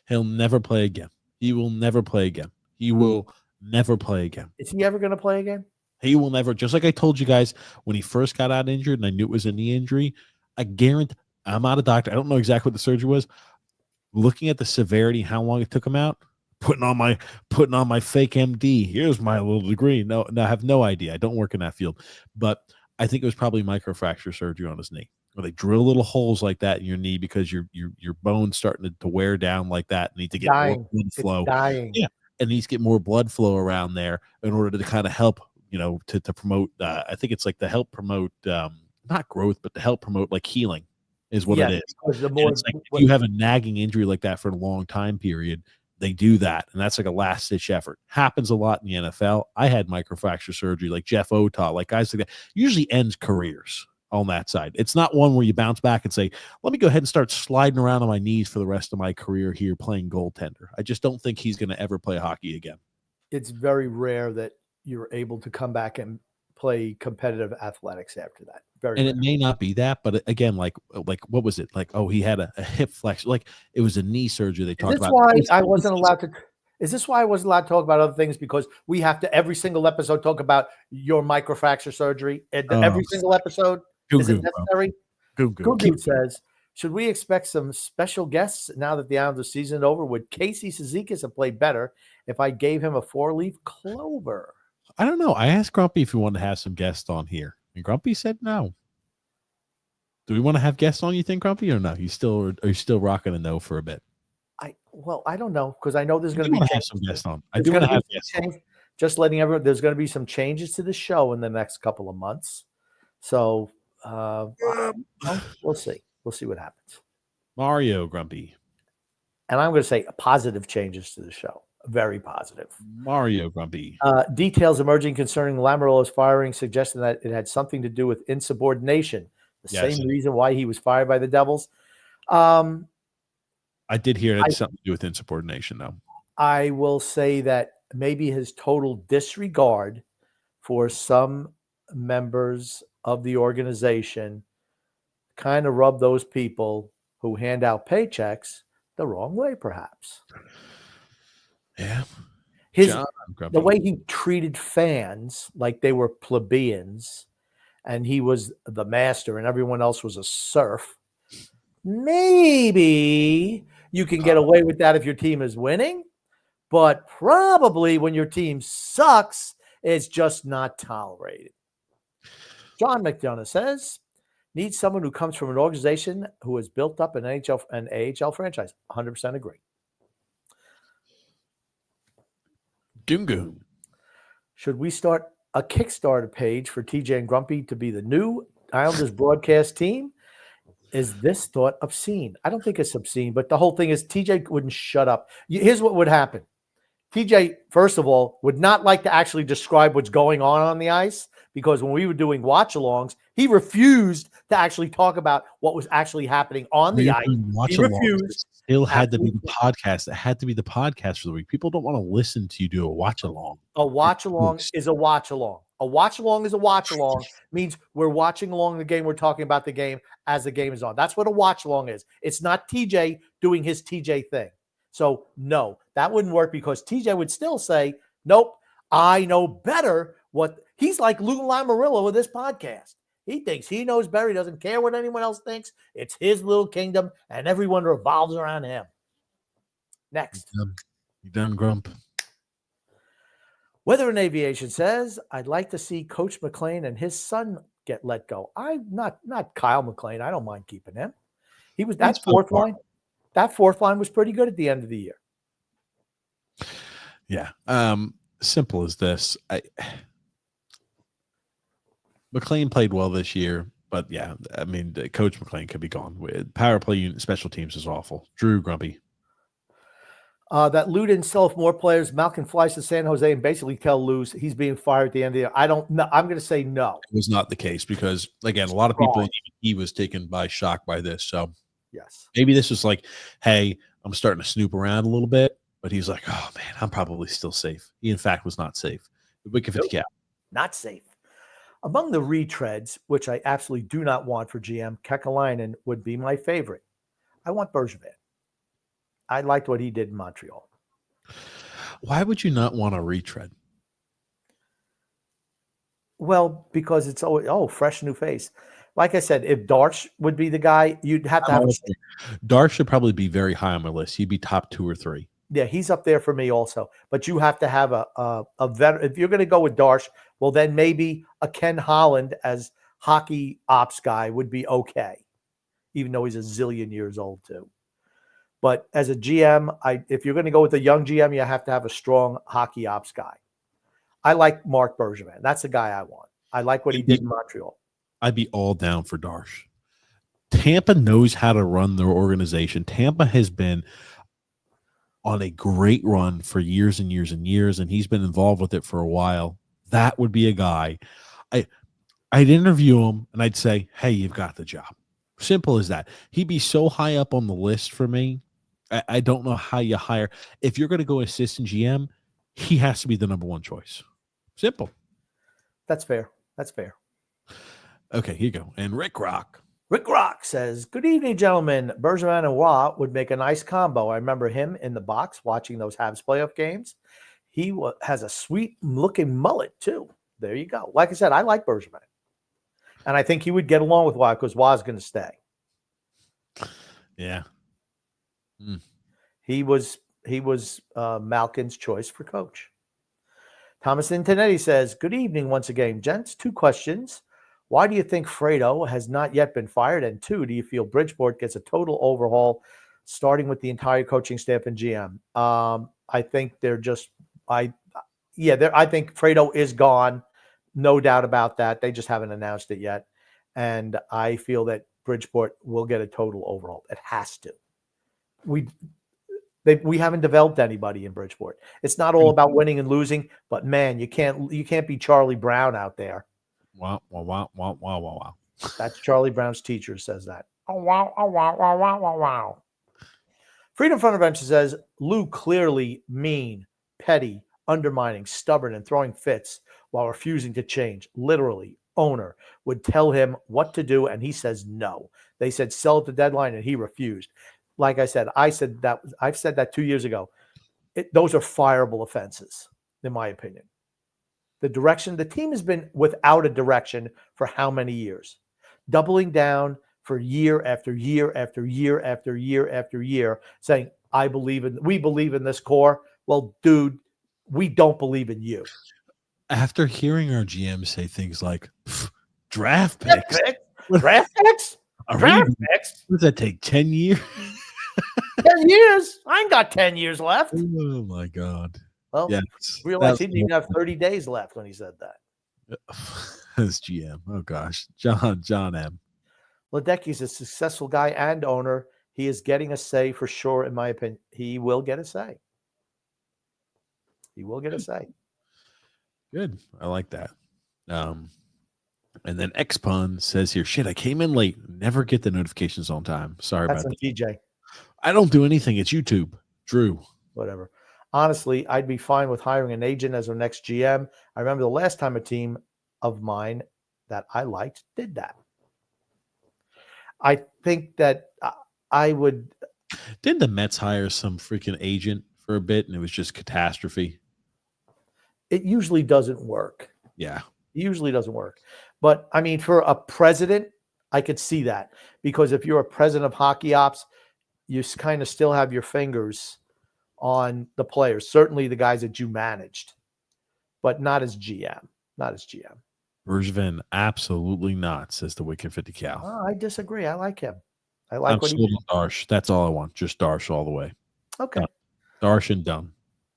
He'll never play again. He will never play again. He will never play again. Is he ever going to play again? He will never. Just like I told you guys when he first got out injured and I knew it was a knee injury, I guarantee, I'm not a doctor. I don't know exactly what the surgery was. Looking at the severity, how long it took him out, putting on my fake MD. Here's my little degree. No, I have no idea. I don't work in that field. But I think it was probably microfracture surgery on his knee. Where they drill little holes like that in your knee because your bone's starting to wear down like that. And need to get more blood flow. It's dying. Yeah. And needs to get more blood flow around there in order to kind of help, to promote, I think it's like to help promote, not growth, but to help promote like healing is what it is. It's like if you have a nagging injury like that for a long time period, they do that. And that's like a last ditch effort. Happens a lot in the NFL. I had microfracture surgery like Jeff Otah, like guys like that, usually ends careers on that side. It's not one where you bounce back and say, let me go ahead and start sliding around on my knees for the rest of my career here playing goaltender. I just don't think he's going to ever play hockey again. It's very rare that you're able to come back and play competitive athletics after that. Very rare. It may not be that, but again, like what was it? Like, he had a hip flex, like it was a knee surgery they talked about. Is this why I wasn't allowed to talk about other things? Because we have to every single episode talk about your microfracture surgery. Every single episode. Is it necessary? Goo says, should we expect some special guests now that the Islanders season is over? Would Casey Cizikas have played better if I gave him a 4-leaf clover? I don't know. I asked Grumpy if he wanted to have some guests on here, and Grumpy said no. Do we want to have guests on, you think, Grumpy, or no? Are you still rocking a no for a bit? I don't know, because I know there's going to be some guests on. I do want to have guests on. Just letting everyone, there's going to be some changes to the show in the next couple of months. So we'll see. We'll see what happens. Mario, Grumpy. And I'm going to say positive changes to the show. Very positive. Mario, Grumpy. Details emerging concerning Lamoriello's firing suggesting that it had something to do with insubordination. Same reason why he was fired by the Devils. I did hear it had something to do with insubordination, though. I will say that maybe his total disregard for some members of the organization kind of rubbed those people who hand out paychecks the wrong way, perhaps. Yeah. The way he treated fans like they were plebeians and he was the master and everyone else was a serf. Maybe you can get away with that if your team is winning, but probably when your team sucks, it's just not tolerated. John McDonough says, needs someone who comes from an organization who has built up an NHL and AHL franchise. 100% agree. Goom. Should we start a Kickstarter page for TJ and Grumpy to be the new Islanders broadcast team? Is this thought obscene? I don't think it's obscene, but the whole thing is TJ wouldn't shut up. Here's what would happen. TJ, first of all, would not like to actually describe what's going on the ice because when we were doing watch-alongs, he refused to actually talk about what was actually happening on the ice. He refused. Still had to be the podcast. It had to be the podcast for the week. People don't want to listen to you do a watch-along. A watch-along is a watch-along. A watch-along is a watch-along. Means we're watching along the game. We're talking about the game as the game is on. That's what a watch-along is. It's not TJ doing his TJ thing. So, no, that wouldn't work because TJ would still say, nope, I know better what – he's like Lou Lamoriello with this podcast. He thinks he knows better. He doesn't care what anyone else thinks. It's his little kingdom, and everyone revolves around him. Next. You done, Grump? Weather and Aviation says, I'd like to see Coach McLean and his son get let go. I'm not Kyle McLean. I don't mind keeping him. He was that fourth line. That fourth line was pretty good at the end of the year. Yeah. Simple as this. McLean played well this year, but yeah, I mean, Coach McLean could be gone. With power play unit, special teams is awful. Drew, Grumpy. That Lou didn't sell off more players. Malkin flies to San Jose and basically tell Lou he's being fired at the end of the year. I don't know. I'm going to say no. It was not the case because, again, a lot of people, he was taken by shock by this. So, yes, maybe this was like, hey, I'm starting to snoop around a little bit. But he's like, oh, man, I'm probably still safe. He, in fact, was not safe. Not safe. Among the retreads, which I absolutely do not want for GM, Kekalainen would be my favorite. I want Bergevin. I liked what he did in Montreal. Why would you not want a retread? Well, because it's fresh new face. Like I said, if Darsh would be the guy, you'd have to have. Darsh should probably be very high on my list. He'd be top 2 or 3. Yeah, he's up there for me also. But you have to have a veteran. If you're going to go with Darsh, well, then maybe a Ken Holland as hockey ops guy would be okay, even though he's a zillion years old too. But as a GM, if you're going to go with a young GM, you have to have a strong hockey ops guy. I like Mark Bergevin. That's the guy I want. I like what he did in Montreal. I'd be all down for Darsh. Tampa knows how to run their organization. Tampa has been on a great run for years and years and years, and he's been involved with it for a while. That would be a guy. I'd interview him, and I'd say, hey, you've got the job. Simple as that. He'd be so high up on the list for me. I don't know how you hire. If you're going to go assistant GM, he has to be the number one choice. Simple. That's fair. Okay, here you go. And Rick Rock says, good evening, gentlemen. Bergevin and Waugh would make a nice combo. I remember him in the box watching those Habs playoff games. He has a sweet-looking mullet, too. There you go. Like I said, I like Bergevin. And I think he would get along with Waugh because Waugh's going to stay. Yeah. He was Malkin's choice for coach. Thomas Antonetti says, good evening once again, gents. 2 questions. Why do you think Fredo has not yet been fired? And 2, do you feel Bridgeport gets a total overhaul, starting with the entire coaching staff and GM? I think they're just I think Fredo is gone. No doubt about that. They just haven't announced it yet. And I feel that Bridgeport will get a total overhaul. It has to. We haven't developed anybody in Bridgeport. It's not all about winning and losing, but man, you can't be Charlie Brown out there. Wow. That's Charlie Brown's teacher says that. Oh, wow. Freedom Front Adventure says, Lou clearly mean, petty, undermining, stubborn, and throwing fits while refusing to change. Literally, owner would tell him what to do, and he says no. They said sell at the deadline, and he refused. Like I said, I've said that 2 years ago. Those are fireable offenses, in my opinion. The team has been without a direction for how many years? Doubling down for year after year after year after year after year, saying, we believe in this core. Well, dude, we don't believe in you. After hearing our GM say things like draft picks. Draft picks? Does that take 10 years? 10 years? I ain't got 10 years left. Oh, my God. Well, realize he didn't even have 30 days left when he said that. As GM. Oh, gosh. John M. Ledecky's a successful guy and owner. He is getting a say for sure, in my opinion. He will get a say. Good. I like that. And then Xpun says here, shit, I came in late. Never get the notifications on time. Sorry That's about on that. TJ. I don't do anything. It's YouTube. Drew. Whatever. Honestly, I'd be fine with hiring an agent as our next GM. I remember the last time a team of mine that I liked did that. I think that I would. Didn't the Mets hire some freaking agent for a bit and it was just catastrophe? It usually doesn't work. Yeah. It usually doesn't work. But I mean, for a president, I could see that, because if you're a president of hockey ops, you kind of still have your fingers on the players, certainly the guys that you managed, but not as GM. Not as GM. Bergevin, absolutely not, says the Wicked 50 Cal. Oh, I disagree. I like him. I like what he did. Darsh. That's all I want. Just Darsh all the way. Okay. Done. Darsh and done.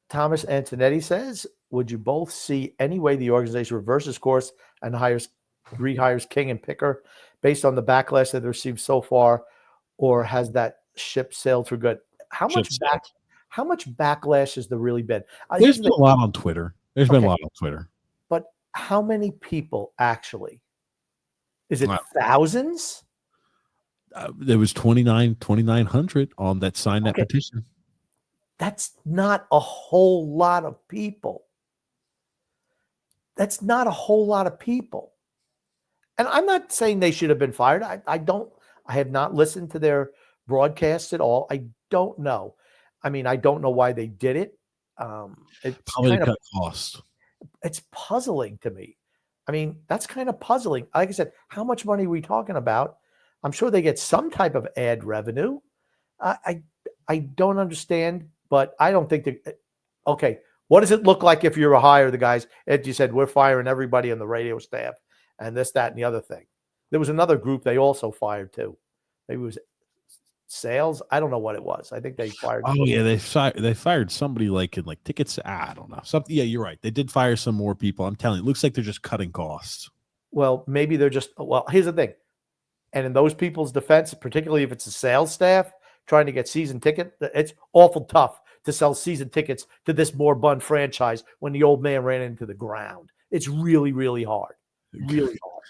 Thomas Antonetti says, would you both see any way the organization reverses course and rehires King and Picker based on the backlash that they received so far, or has that ship sailed for good? How much backlash has there really been? There's been a lot on Twitter. There's been a lot on Twitter. But how many people actually? Is it thousands? There was 2,900 on that signed that petition. That's not a whole lot of people. That's not a whole lot of people. And I'm not saying they should have been fired. I have not listened to their broadcasts at all. I don't know. I mean, I don't know why they did it. It's probably to cut costs. It's puzzling to me. I mean, that's kind of puzzling. Like I said, how much money are we talking about? I'm sure they get some type of ad revenue. I don't understand, but I don't think that. Okay, what does it look like if you're a hire the guys? If you said we're firing everybody on the radio staff and this, that, and the other thing. There was another group they also fired too. Maybe it was sales. I don't know what it was. I think they fired. Oh yeah, they fired somebody like in like tickets. I don't know something. Yeah, you're right. They did fire some more people. I'm telling you, it looks like they're just cutting costs. Well, maybe they're just. Well, here's the thing. And in those people's defense, particularly if it's a sales staff trying to get season ticket, it's awful tough to sell season tickets to this moribund franchise when the old man ran into the ground. It's really, really hard. Really hard.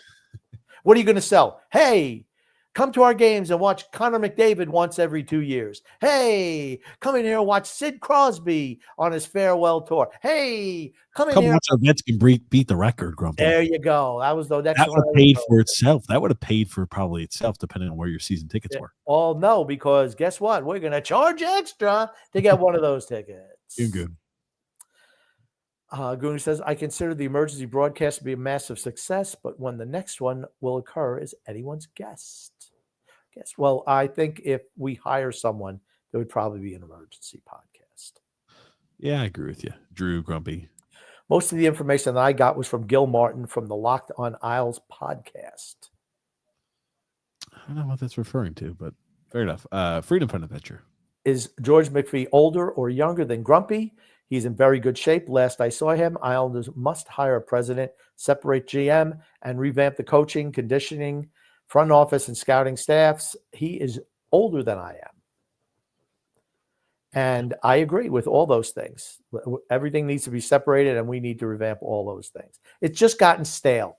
What are you going to sell? Hey, come to our games and watch Connor McDavid once every 2 years. Hey, come in here and watch Sid Crosby on his farewell tour. Hey, come in here. Watch our Mets can beat the record, Grumpy. There you go. That was the next one. That would have paid for itself. That would have paid for probably itself, depending on where your season tickets were. Oh, no, because guess what? We're going to charge extra to get one of those tickets. You're good. Gooney says, I consider the emergency broadcast to be a massive success, but when the next one will occur is anyone's guess. Well, I think if we hire someone, there would probably be an emergency podcast. Yeah, I agree with you. Drew, Grumpy. Most of the information that I got was from Gil Martin from the Locked on Isles podcast. I don't know what that's referring to, but fair enough. Freedom Fund Adventure. Is George McPhee older or younger than Grumpy? He's in very good shape. Last I saw him, Islanders must hire a president, separate GM, and revamp the coaching, conditioning, front office, and scouting staffs. He is older than I am. And I agree with all those things. Everything needs to be separated, and we need to revamp all those things. It's just gotten stale.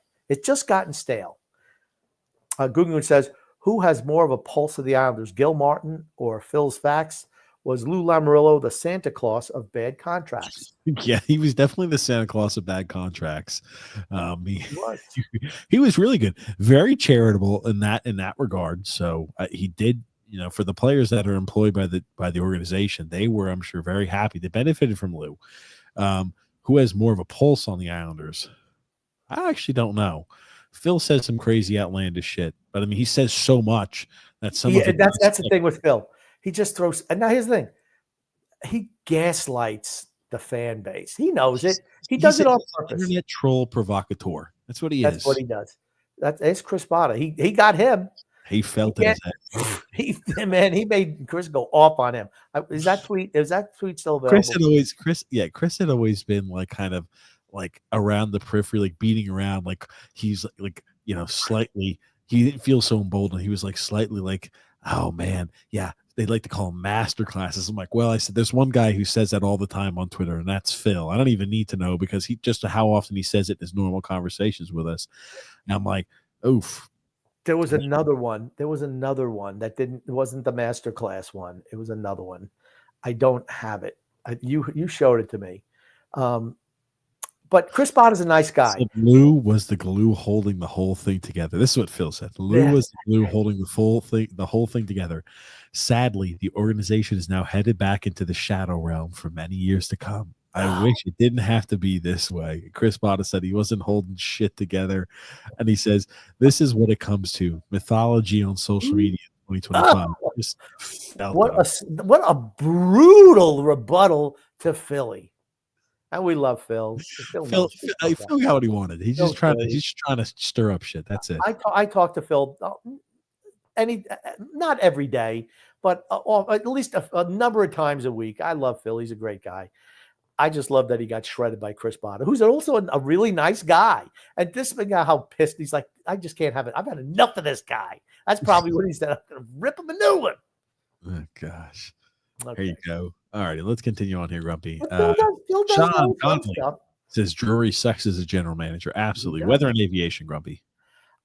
Gugun says, who has more of a pulse of the Islanders, Gil Martin or Phil's Facts? Was Lou Lamoriello the Santa Claus of bad contracts? Yeah, he was definitely the Santa Claus of bad contracts. He was really good, very charitable in that regard. So he did, for the players that are employed by the organization, they were, I'm sure, very happy. They benefited from Lou. Who has more of a pulse on the Islanders? I actually don't know. Phil says some crazy, outlandish shit, but I mean, he says so much that some of it. That's the thing with Phil. He just throws. And now here's the thing. He gaslights the fan base. He knows it. He does it on purpose. Internet troll provocateur. That's what he is. That's what he does. That's Chris Botta. He got him. He felt it. He made Chris go off on him. Is that tweet still available? Chris had always been like kind of like around the periphery, like beating around, like he's like slightly. He didn't feel so emboldened. He was like slightly like, Oh man, yeah. They like to call them master classes. I'm like, well, I said there's one guy who says that all the time on Twitter, and that's Phil. I don't even need to know because he just how often he says it in his normal conversations with us. And I'm like, oof. There was another one. There was another one that didn't. It wasn't the master class one. It was another one. I don't have it. You showed it to me. But Chris Bott is a nice guy. So Lou was the glue holding the whole thing together. This is what Phil said. Lou was the glue holding the whole thing together. Sadly, the organization is now headed back into the shadow realm for many years to come. I wish it didn't have to be this way. Chris Bott said he wasn't holding shit together. And he says, this is what it comes to. Mythology on social media in 2025. Just what a brutal rebuttal to Philly. And we love Phil. Phil got what he wanted. He's just trying to stir up shit. That's it. I talk to Phil not every day, but at least a number of times a week. I love Phil. He's a great guy. I just love that he got shredded by Chris Bott, who's also a really nice guy. And this guy, how pissed he's like, I just can't have it. I've had enough of this guy. That's probably what he said. I'm going to rip him a new one. Oh gosh. Okay. There you go. All righty, let's continue on here, Grumpy. Phil Sean Conley says Drury sucks as a general manager. Absolutely. Weather and aviation, Grumpy.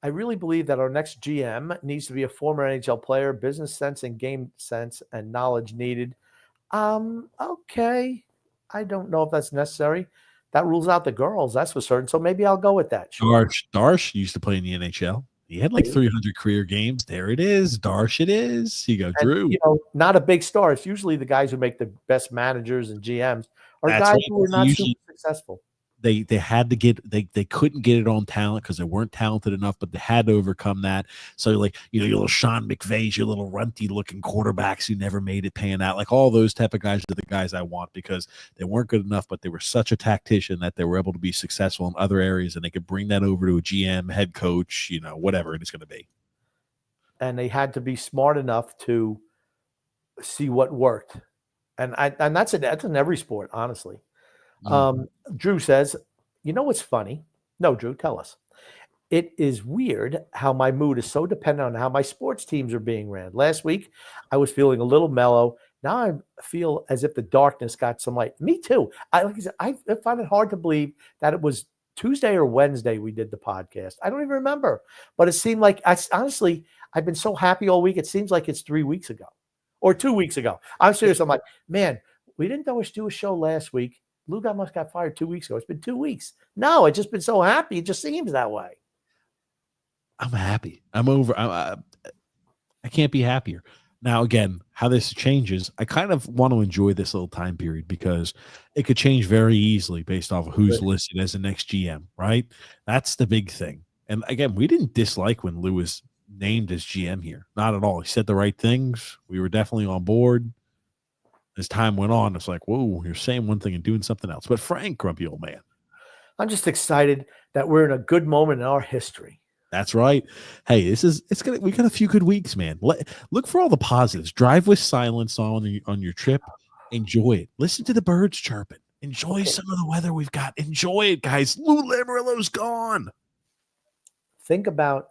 I really believe that our next GM needs to be a former NHL player, business sense and game sense and knowledge needed. Okay. I don't know if that's necessary. That rules out the girls, that's for certain. So maybe I'll go with that. Sure. Darsh used to play in the NHL. He had like 300 career games. There it is. Darsh it is. You go, Drew. Not a big star. It's usually the guys who make the best managers and GMs are guys who are not super successful. They had to get they couldn't get it on talent because they weren't talented enough, but they had to overcome that. So like your little Sean McVays, your little runty looking quarterbacks who never made it paying out, like all those type of guys are the guys I want because they weren't good enough, but they were such a tactician that they were able to be successful in other areas and they could bring that over to a GM, head coach, whatever it is going to be. And they had to be smart enough to see what worked, and that's in every sport, honestly. Drew says, what's funny? No, Drew, tell us. It is weird how my mood is so dependent on how my sports teams are being ran. Last week, I was feeling a little mellow. Now I feel as if the darkness got some light. Me too. Like I said, I find it hard to believe that it was Tuesday or Wednesday we did the podcast. I don't even remember. But it seemed like, honestly, I've been so happy all week. It seems like it's 3 weeks ago or 2 weeks ago. I'm serious. I'm like, man, we didn't do a show last week. Lou must got fired 2 weeks ago. It's been 2 weeks. No, I've just been so happy. It just seems that way. I'm happy. I'm over. I can't be happier. Now, again, how this changes, I kind of want to enjoy this little time period because it could change very easily based off of who's listed as the next GM, right? That's the big thing. And again, we didn't dislike when Lou was named as GM here. Not at all. He said the right things. We were definitely on board. As time went on, it's like, whoa, you're saying one thing and doing something else. But Frank, grumpy old man. I'm just excited that we're in a good moment in our history. That's right. Hey, we got a few good weeks, man. Look for all the positives. Drive with silence on your trip. Enjoy it. Listen to the birds chirping. Enjoy some of the weather we've got. Enjoy it, guys. Lou Lamoriello's gone. Think about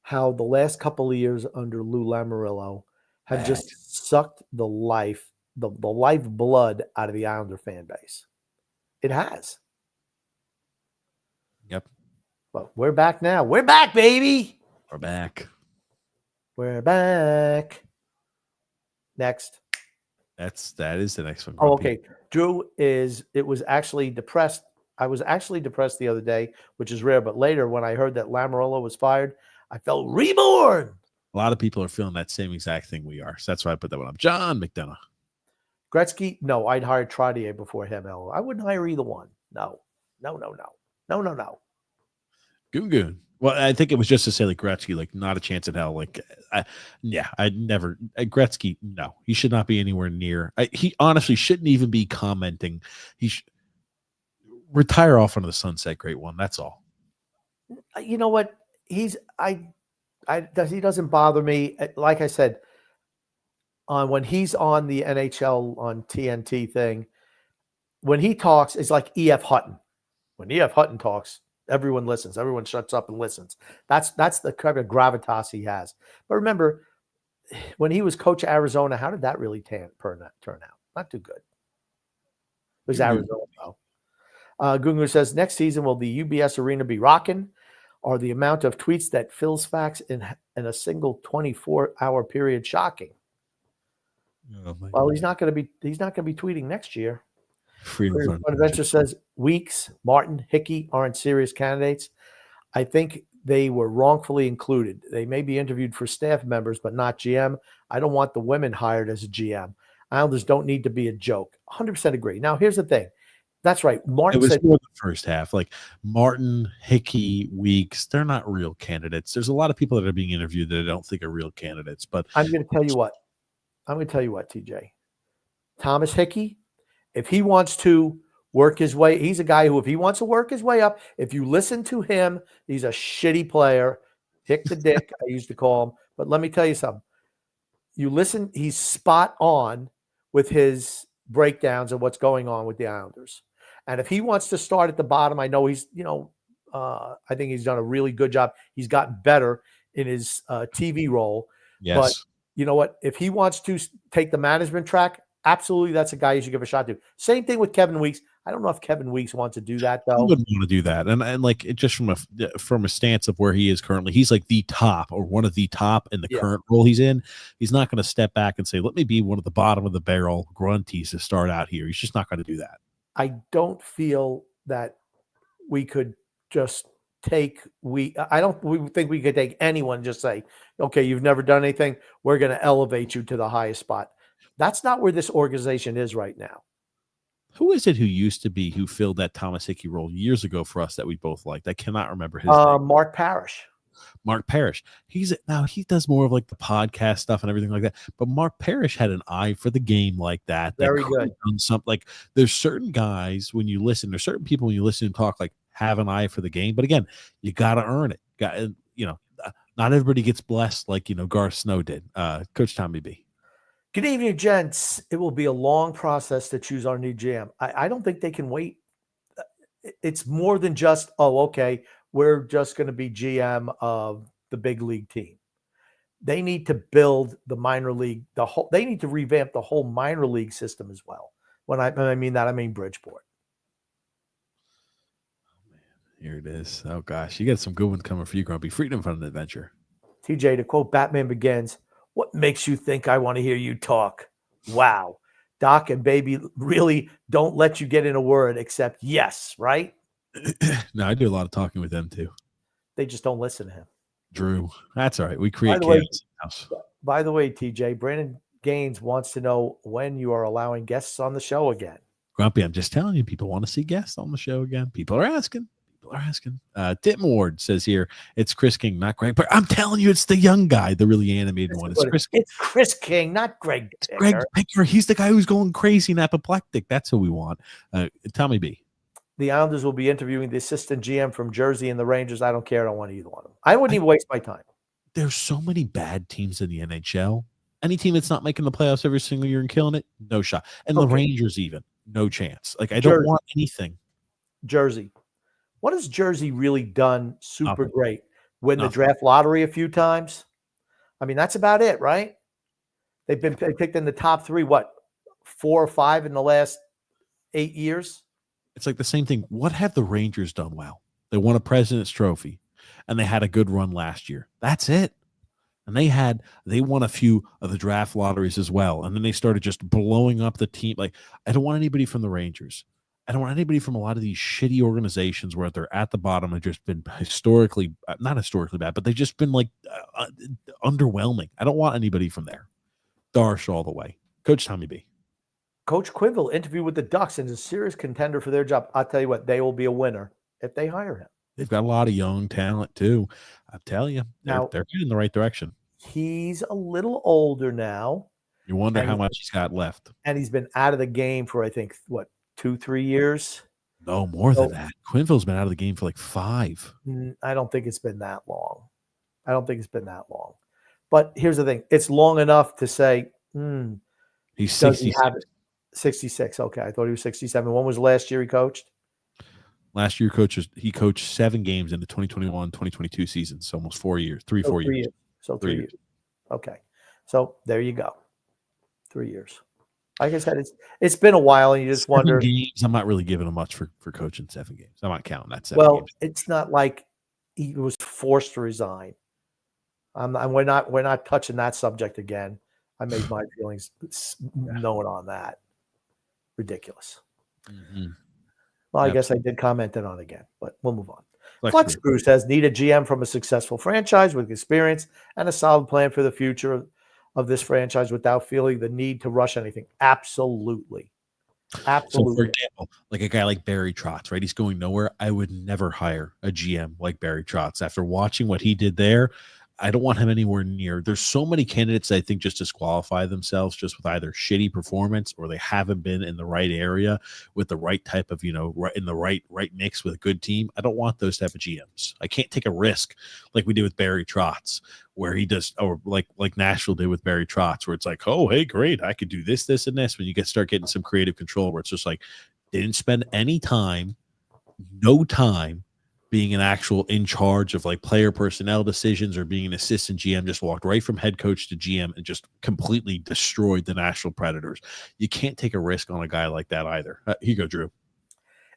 how the last couple of years under Lou Lamoriello have just sucked the lifeblood out of the Islander fan base. It has. Yep. But we're back now. We're back, baby. We're back. We're back. Next. That is the next one. Oh, okay. Drew was actually depressed. I was actually depressed the other day, which is rare. But later, when I heard that Lamoriello was fired, I felt reborn. A lot of people are feeling that same exact thing we are. So that's why I put that one up. John McDonough. Gretzky, no, I'd hire Trottier before him. I wouldn't hire either one. No. Goon. Well, I think it was just to say like Gretzky, like not a chance in hell. Like, I'd never. Gretzky, no, he should not be anywhere near. He honestly shouldn't even be commenting. He should retire off into the sunset. Great one. That's all. You know what? He doesn't bother me. Like I said, when he's on the NHL on TNT thing, when he talks, it's like E.F. Hutton. When E.F. Hutton talks, everyone listens. Everyone shuts up and listens. That's the kind of gravitas he has. But remember, when he was coach of Arizona, how did that really turn out? Not too good. It was Arizona, though. Gungu says, next season, will the UBS Arena be rocking? Or the amount of tweets that fills facts in a single 24-hour period shocking? Well, he's not going to be tweeting next year. Freedom Adventure says Weeks, Martin, Hickey aren't serious candidates. I think they were wrongfully included. They may be interviewed for staff members, but not GM. I don't want the women hired as a GM. Islanders don't need to be a joke. 100% agree. Now, here's the thing. That's right. Martin it was said more the first half. Like Martin, Hickey, Weeks, they're not real candidates. There's a lot of people that are being interviewed that I don't think are real candidates. But I'm going to tell you what. TJ. Thomas Hickey, if he wants to work his way, he's a guy who, if he wants to work his way up, if you listen to him, he's a shitty player. Hick the dick, I used to call him. But let me tell you something. You listen, he's spot on with his breakdowns of what's going on with the Islanders. And if he wants to start at the bottom, I know he's, I think he's done a really good job. He's gotten better in his TV role. Yes. But you know what? If he wants to take the management track, absolutely, that's a guy you should give a shot to. Same thing with Kevin Weeks. I don't know if Kevin Weeks wants to do that, though. He wouldn't want to do that. And like it just from a stance of where he is currently, he's like the top or one of the top in the current role he's in. He's not going to step back and say, let me be one of the bottom of the barrel grunties to start out here. He's just not going to do that. I don't feel that we could just take we think we could take anyone and just say, okay, you've never done anything, we're going to elevate you to the highest spot. That's not where this organization is right now. Who is it who filled that Thomas Hickey role years ago for us that we both liked? I cannot remember his name. Mark Parrish. Mark Parrish. He does more of like the podcast stuff and everything like that. But Mark Parrish had an eye for the game like that. Very good. Like there's certain guys when you listen, there's certain people when you listen and talk like have an eye for the game. But again, you got to earn it. Not everybody gets blessed like Garth Snow did. Coach Tommy B. Good evening, gents. It will be a long process to choose our new GM. I don't think they can wait. It's more than just, okay, we're just going to be GM of the big league team. They need to build the minor league, they need to revamp the whole minor league system as well. When I mean that, I mean Bridgeport. Oh, man. Here it is. Oh, gosh. You got some good ones coming for you, Grumpy. Freedom from an Adventure. TJ, to quote Batman Begins, what makes you think I want to hear you talk? Wow. Doc and Baby really don't let you get in a word except yes, right? No, I do a lot of talking with them too. They just don't listen to him. Drew, that's all right. We create chaos. By the way, TJ, Brandon Gaines wants to know when you are allowing guests on the show again. Grumpy, I'm just telling you, people want to see guests on the show again. People are asking. Ditton Ward says here, it's Chris King, not Greg. But I'm telling you, it's the young guy, the really animated one. It's Chris King, not Greg Picker. Greg Picker. He's the guy who's going crazy and apoplectic. That's who we want. Tommy B. The Islanders will be interviewing the assistant GM from Jersey and the Rangers. I don't care. I don't want either one of them. I wouldn't even waste my time. There's so many bad teams in the NHL. Any team that's not making the playoffs every single year and killing it, no shot. And the Rangers even, no chance. Like, I don't want anything. Jersey. What has Jersey really done super great? Win the draft lottery a few times? I mean, that's about it, right? They've been picked in the top 3, 4 or 5 in the last 8 years? It's like the same thing. What have the Rangers done well? They won a President's Trophy, and they had a good run last year. That's it. And they won a few of the draft lotteries as well. And then they started just blowing up the team. Like, I don't want anybody from the Rangers. I don't want anybody from a lot of these shitty organizations where they're at the bottom and just been not historically bad, but they've just been like underwhelming. I don't want anybody from there. Darsh all the way. Coach Tommy B. Coach Quinville interviewed with the Ducks and is a serious contender for their job. I'll tell you what, they will be a winner if they hire him. They've got a lot of young talent too. I tell you, they're heading in the right direction. He's a little older now. You wonder how much he's got left. And he's been out of the game for, I think, 2-3 years? No, more than that. Quinville's been out of the game for like 5. I don't think it's been that long. But here's the thing. It's long enough to say, he's 66. 66. Okay. I thought he was 67. When was the last year he coached? Last year he coached 7 games in the 2021-2022 season. So almost 4 years, 4 years. So 3 years. Okay. So there you go. 3 years. Like I said, it's been a while, and you just wonder. 7 games. I'm not really giving him much for coaching 7 games. I'm not counting that 7 Well, games. it's not like he was forced to resign. We're not touching that subject again. I made my feelings known on that. Ridiculous. Mm-hmm. Well, I guess I did comment it on again, but we'll move on. Flex Screw says, need a GM from a successful franchise with experience and a solid plan for the future of this franchise without feeling the need to rush anything. Absolutely. Absolutely. So, for example, like a guy like Barry Trotz, right? He's going nowhere. I would never hire a GM like Barry Trotz. After watching what he did there, I don't want him anywhere near. There's so many candidates that I think just disqualify themselves just with either shitty performance or they haven't been in the right area with the right type of, in the right mix with a good team. I don't want those type of GMs. I can't take a risk like we did with Barry Trotz, where he does, or like Nashville did with Barry Trotz, where it's like, oh, hey, great, I could do this, this, and this. When you start getting some creative control, where it's just like, they didn't spend any time, no time being an actual in charge of like player personnel decisions or being an assistant GM, just walked right from head coach to GM and just completely destroyed the Nashville Predators. You can't take a risk on a guy like that either. Here you go, Drew.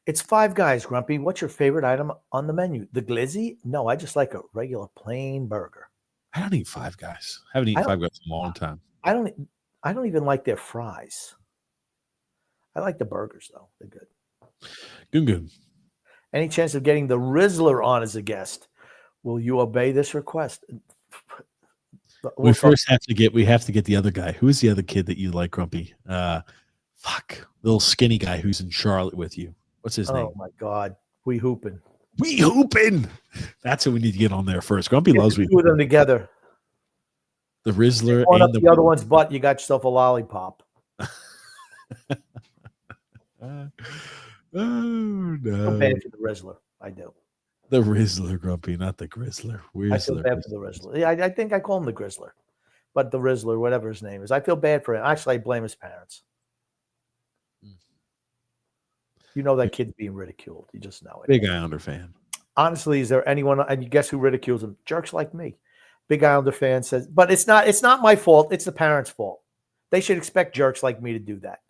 It's Five Guys, Grumpy. What's your favorite item on the menu? The glizzy? No, I just like a regular plain burger. I don't eat Five Guys. I haven't eaten Five Guys in a long time. I don't even like their fries. I like the burgers though. They're good. Good. Any chance of getting the Rizzler on as a guest? Will you obey this request? We have to get the other guy. Who is the other kid that you like, Grumpy? Little skinny guy who's in Charlotte with you. What's his name? Oh my God, We Hoopin'. That's who we need to get on there first. Grumpy loves We. Two of them together. The Rizzler one and up the other one's butt. You got yourself a lollipop. Oh no! I'm bad for the Rizzler. I do. The Rizzler, Grumpy, not the Grizzler. I feel bad for the Rizzler. Yeah, I think I call him the Grizzler, but the Rizzler, whatever his name is, I feel bad for him. Actually, I blame his parents. You know that kid's being ridiculed. You just know it. Big Islander fan. Honestly, is there anyone? And you guess who ridicules him? Jerks like me. Big Islander fan says, but it's not my fault. It's the parents' fault. They should expect jerks like me to do that.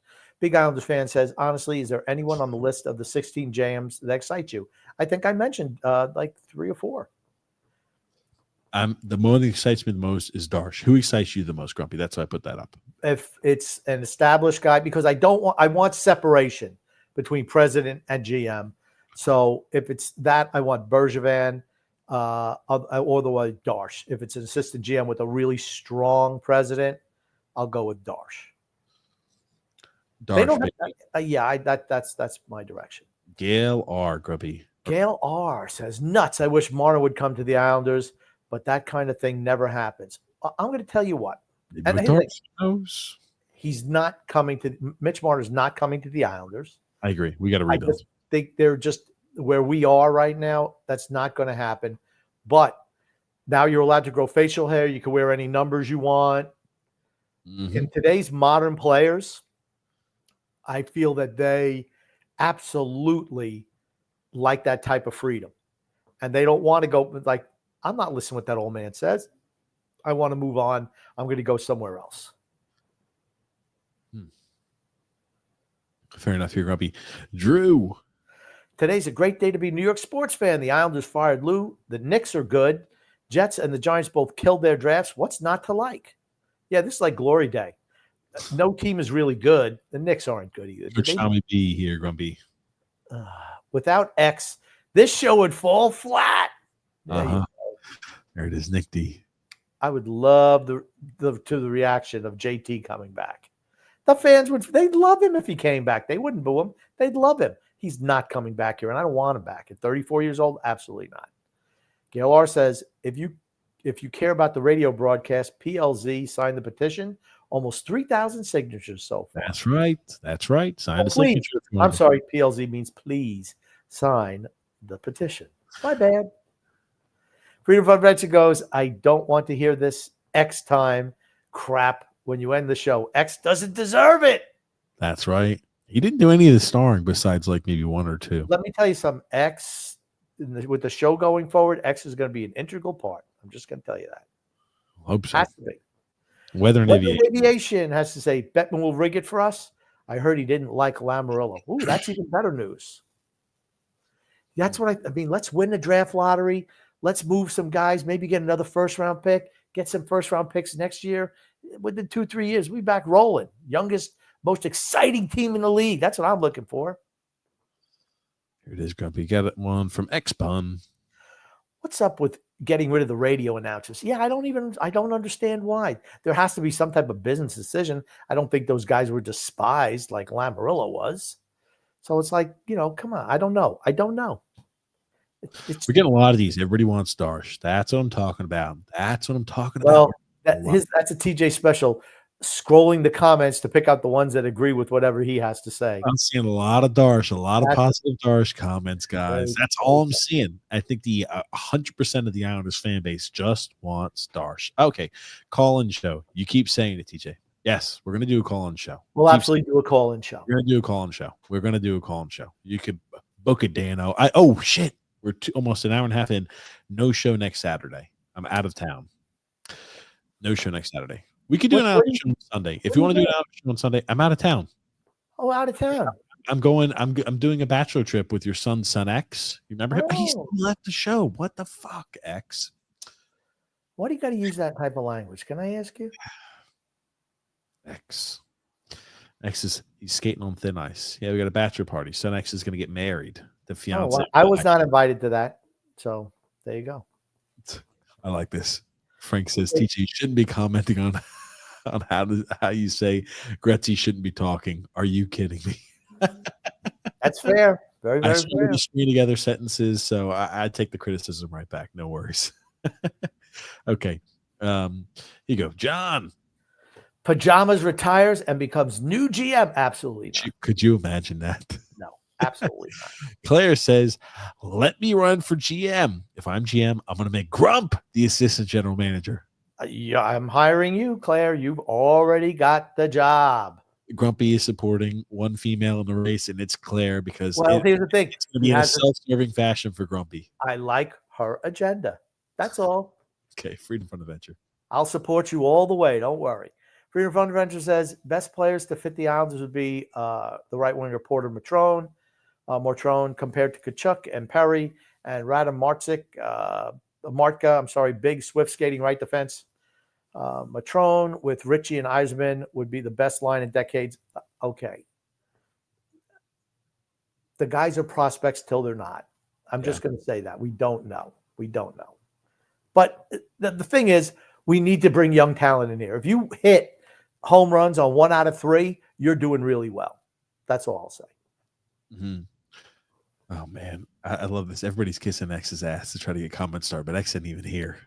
Big Islanders fan says, honestly, is there anyone on the list of the 16 jams that excite you? I think I mentioned like 3 or 4. The one that excites me the most is Darsh. Who excites you the most, Grumpy? That's why I put that up. If it's an established guy, because I want separation between president and GM. So if it's that, I want Bergevin or the way Darsh. If it's an assistant GM with a really strong president, I'll go with Darsh. They don't have, that's my direction. Gail R. Grubby. Gail R. says, nuts. I wish Marner would come to the Islanders, but that kind of thing never happens. I'm going to tell you what. He's not coming to – Mitch Marner's not coming to the Islanders. I agree. We got to rebuild. I just think they're just where we are right now. That's not going to happen. But now you're allowed to grow facial hair. You can wear any numbers you want. Mm-hmm. In today's modern players – I feel that they absolutely like that type of freedom. And they don't want to go like, I'm not listening to what that old man says. I want to move on. I'm going to go somewhere else. Fair enough here, Grumpy. Drew. Today's a great day to be a New York sports fan. The Islanders fired Lou. The Knicks are good. Jets and the Giants both killed their drafts. What's not to like? Yeah, this is like glory day. No team is really good. The Knicks aren't good either. Coach Tommy B here, Grumpy. Without X, this show would fall flat. There it is, Nick D. I would love the reaction of JT coming back. The fans they'd love him if he came back. They wouldn't boo him. They'd love him. He's not coming back here, and I don't want him back. At 34 years old, absolutely not. Gail R. says, if you care about the radio broadcast, PLZ signed the petition. Almost 3,000 signatures so far. That's right. Sign the signature. I'm sorry, PLZ means please sign the petition. My bad. Freedom Fund Venture goes, I don't want to hear this X time crap when you end the show. X doesn't deserve it. That's right. He didn't do any of the starring besides like maybe 1 or 2. Let me tell you something. X, with the show going forward, X is going to be an integral part. I'm just going to tell you that. Hope so. Has to be. Weather and Aviation has to say Bettman will rig it for us. I heard he didn't like Lamoriello. Ooh, that's even better news. That's what I mean. Let's win the draft lottery. Let's move some guys, maybe get another first-round pick, get some first-round picks next year. Within 2-3 years, we'll be back rolling. Youngest, most exciting team in the league. That's what I'm looking for. Here it is, Grumpy. Got one from X-Pun. What's up with getting rid of the radio announcers? Yeah, I don't understand why. There has to be some type of business decision. I don't think those guys were despised like Lamoriello was. So it's like, come on. I don't know. We're getting a lot of these. Everybody wants Darsh. That's what I'm talking about. That's a TJ special. Scrolling the comments to pick out the ones that agree with whatever he has to say. I'm seeing a lot of Darsh, a lot of positive Darsh comments, guys. That's all I'm seeing. I think the 100% of the Islanders fan base just wants Darsh. Okay, call-in show. You keep saying it, TJ. Yes, we're going to do a call-in show. We'll absolutely do a call-in show. We're going to do a call-in show. We're going to do a call-in show. You could book it, Dano. Oh, shit. We're almost an hour and a half in. No show next Saturday. I'm out of town. No show next Saturday. We could do an hour show on Sunday. If you want to do an hour show on Sunday, I'm out of town. Oh, out of town. I'm doing a bachelor trip with your son X. You remember him? He still left the show. What the fuck, X? Why do you got to use that type of language? Can I ask you? X is he's skating on thin ice. Yeah, we got a bachelor party. Son X is going to get married. The fiance. Oh, well, I was not invited to that, so there you go. I like this. Frank says, "Teacher, you shouldn't be commenting on how you say Gretzky shouldn't be talking. Are you kidding me?" That's fair. Very, very fair. I string together sentences, so I take the criticism right back. No worries. Okay, here you go, John. Pajamas retires and becomes new GM. Absolutely not. Could you imagine that? No, absolutely not. Claire says, "Let me run for GM. If I'm GM, I'm going to make Grump the assistant general manager." Yeah, I'm hiring you, Claire. You've already got the job. Grumpy is supporting one female in the race, and it's Claire because here's the thing. It's going to be in a self-serving fashion for Grumpy. I like her agenda. That's all. Okay, Freedom Fund Adventure. I'll support you all the way. Don't worry. Freedom Fund Adventure says best players to fit the Islanders would be the right winger Porter Mortrone compared to Kachuk and Perry and Radim Martka. Big Swift skating right defense. Matrone with Richie and Eisman would be the best line in decades. Okay. The guys are prospects till they're not. I'm just going to say that. We don't know. But the thing is, we need to bring young talent in here. If you hit home runs on 1 out of 3, you're doing really well. That's all I'll say. Mm-hmm. Oh, man. I love this. Everybody's kissing X's ass to try to get comments started, but X isn't even here.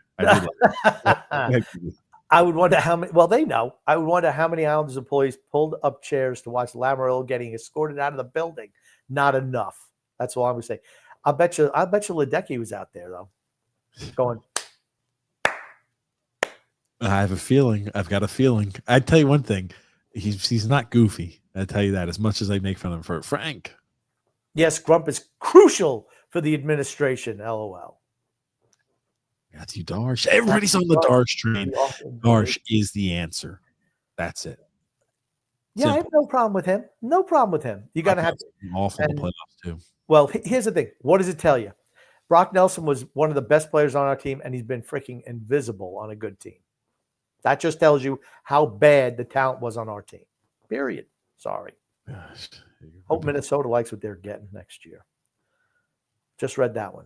I would wonder how many. Well, they know. I would wonder how many Islanders employees pulled up chairs to watch Lamoriello getting escorted out of the building. Not enough. That's all I'm going to say. I bet you Ledecky was out there though, going. I have a feeling. I've got a feeling. I'd tell you one thing. He's not goofy. I tell you that. As much as I make fun of him for it. Frank. Yes, Grump is crucial for the administration. LOL. That's you, Darsh. Everybody's on the Darsh train. Darsh is the answer. That's it. Yeah, simple. I have no problem with him. No problem with him. You got to have awful in the playoffs too. Well, here's the thing. What does it tell you? Brock Nelson was one of the best players on our team, and he's been freaking invisible on a good team. That just tells you how bad the talent was on our team. Period. Sorry. Gosh. Hope Minnesota likes what they're getting next year. Just read that one.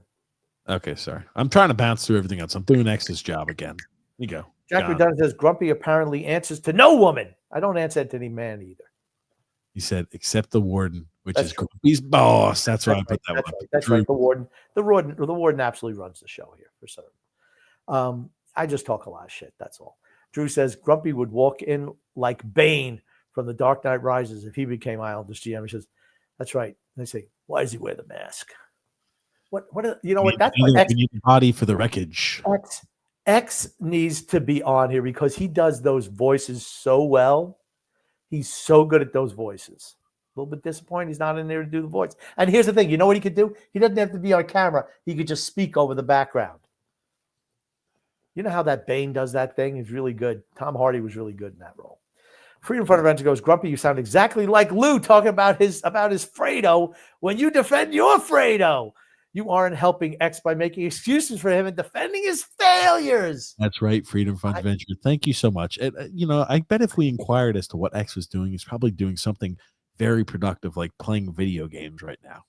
Okay, sorry. I'm trying to bounce through everything else. I'm doing X's job again. Here you go. Jack McDonough says Grumpy apparently answers to no woman. I don't answer to any man either. He said, except the warden, which is Grumpy's boss. That's why I put that one. That's right. The warden absolutely runs the show here for certain. I just talk a lot of shit. That's all. Drew says Grumpy would walk in like Bane from The Dark Knight Rises if he became Islanders GM. He says, "That's right." And they say, "Why does he wear the mask?" You know what? That's what we need the body for the wreckage. X needs to be on here because he does those voices so well. He's so good at those voices. A little bit disappointed he's not in there to do the voice. And here's the thing. You know what he could do? He doesn't have to be on camera. He could just speak over the background. You know how that Bane does that thing? He's really good. Tom Hardy was really good in that role. Freedom Front Adventure goes, Grumpy, you sound exactly like Lou talking about his Fredo when you defend your Fredo. You aren't helping X by making excuses for him and defending his failures. That's right, Freedom Front Adventure. Thank you so much. I bet if we inquired as to what X was doing, he's probably doing something very productive, like playing video games right now.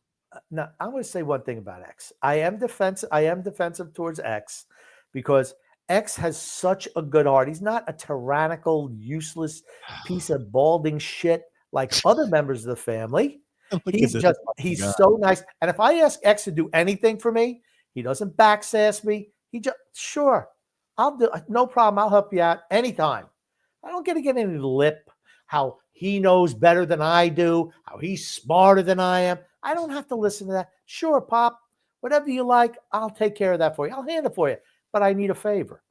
Now, I'm going to say one thing about X. I am defensive towards X because X has such a good heart. He's not a tyrannical, useless piece of balding shit like other members of the family. He's so nice. And if I ask X to do anything for me, he doesn't backsass me. He just, sure, I'll do, no problem. I'll help you out anytime. I don't get to get any lip, how he knows better than I do, how he's smarter than I am. I don't have to listen to that. Sure, Pop, whatever you like, I'll take care of that for you. I'll handle it for you. But I need a favor.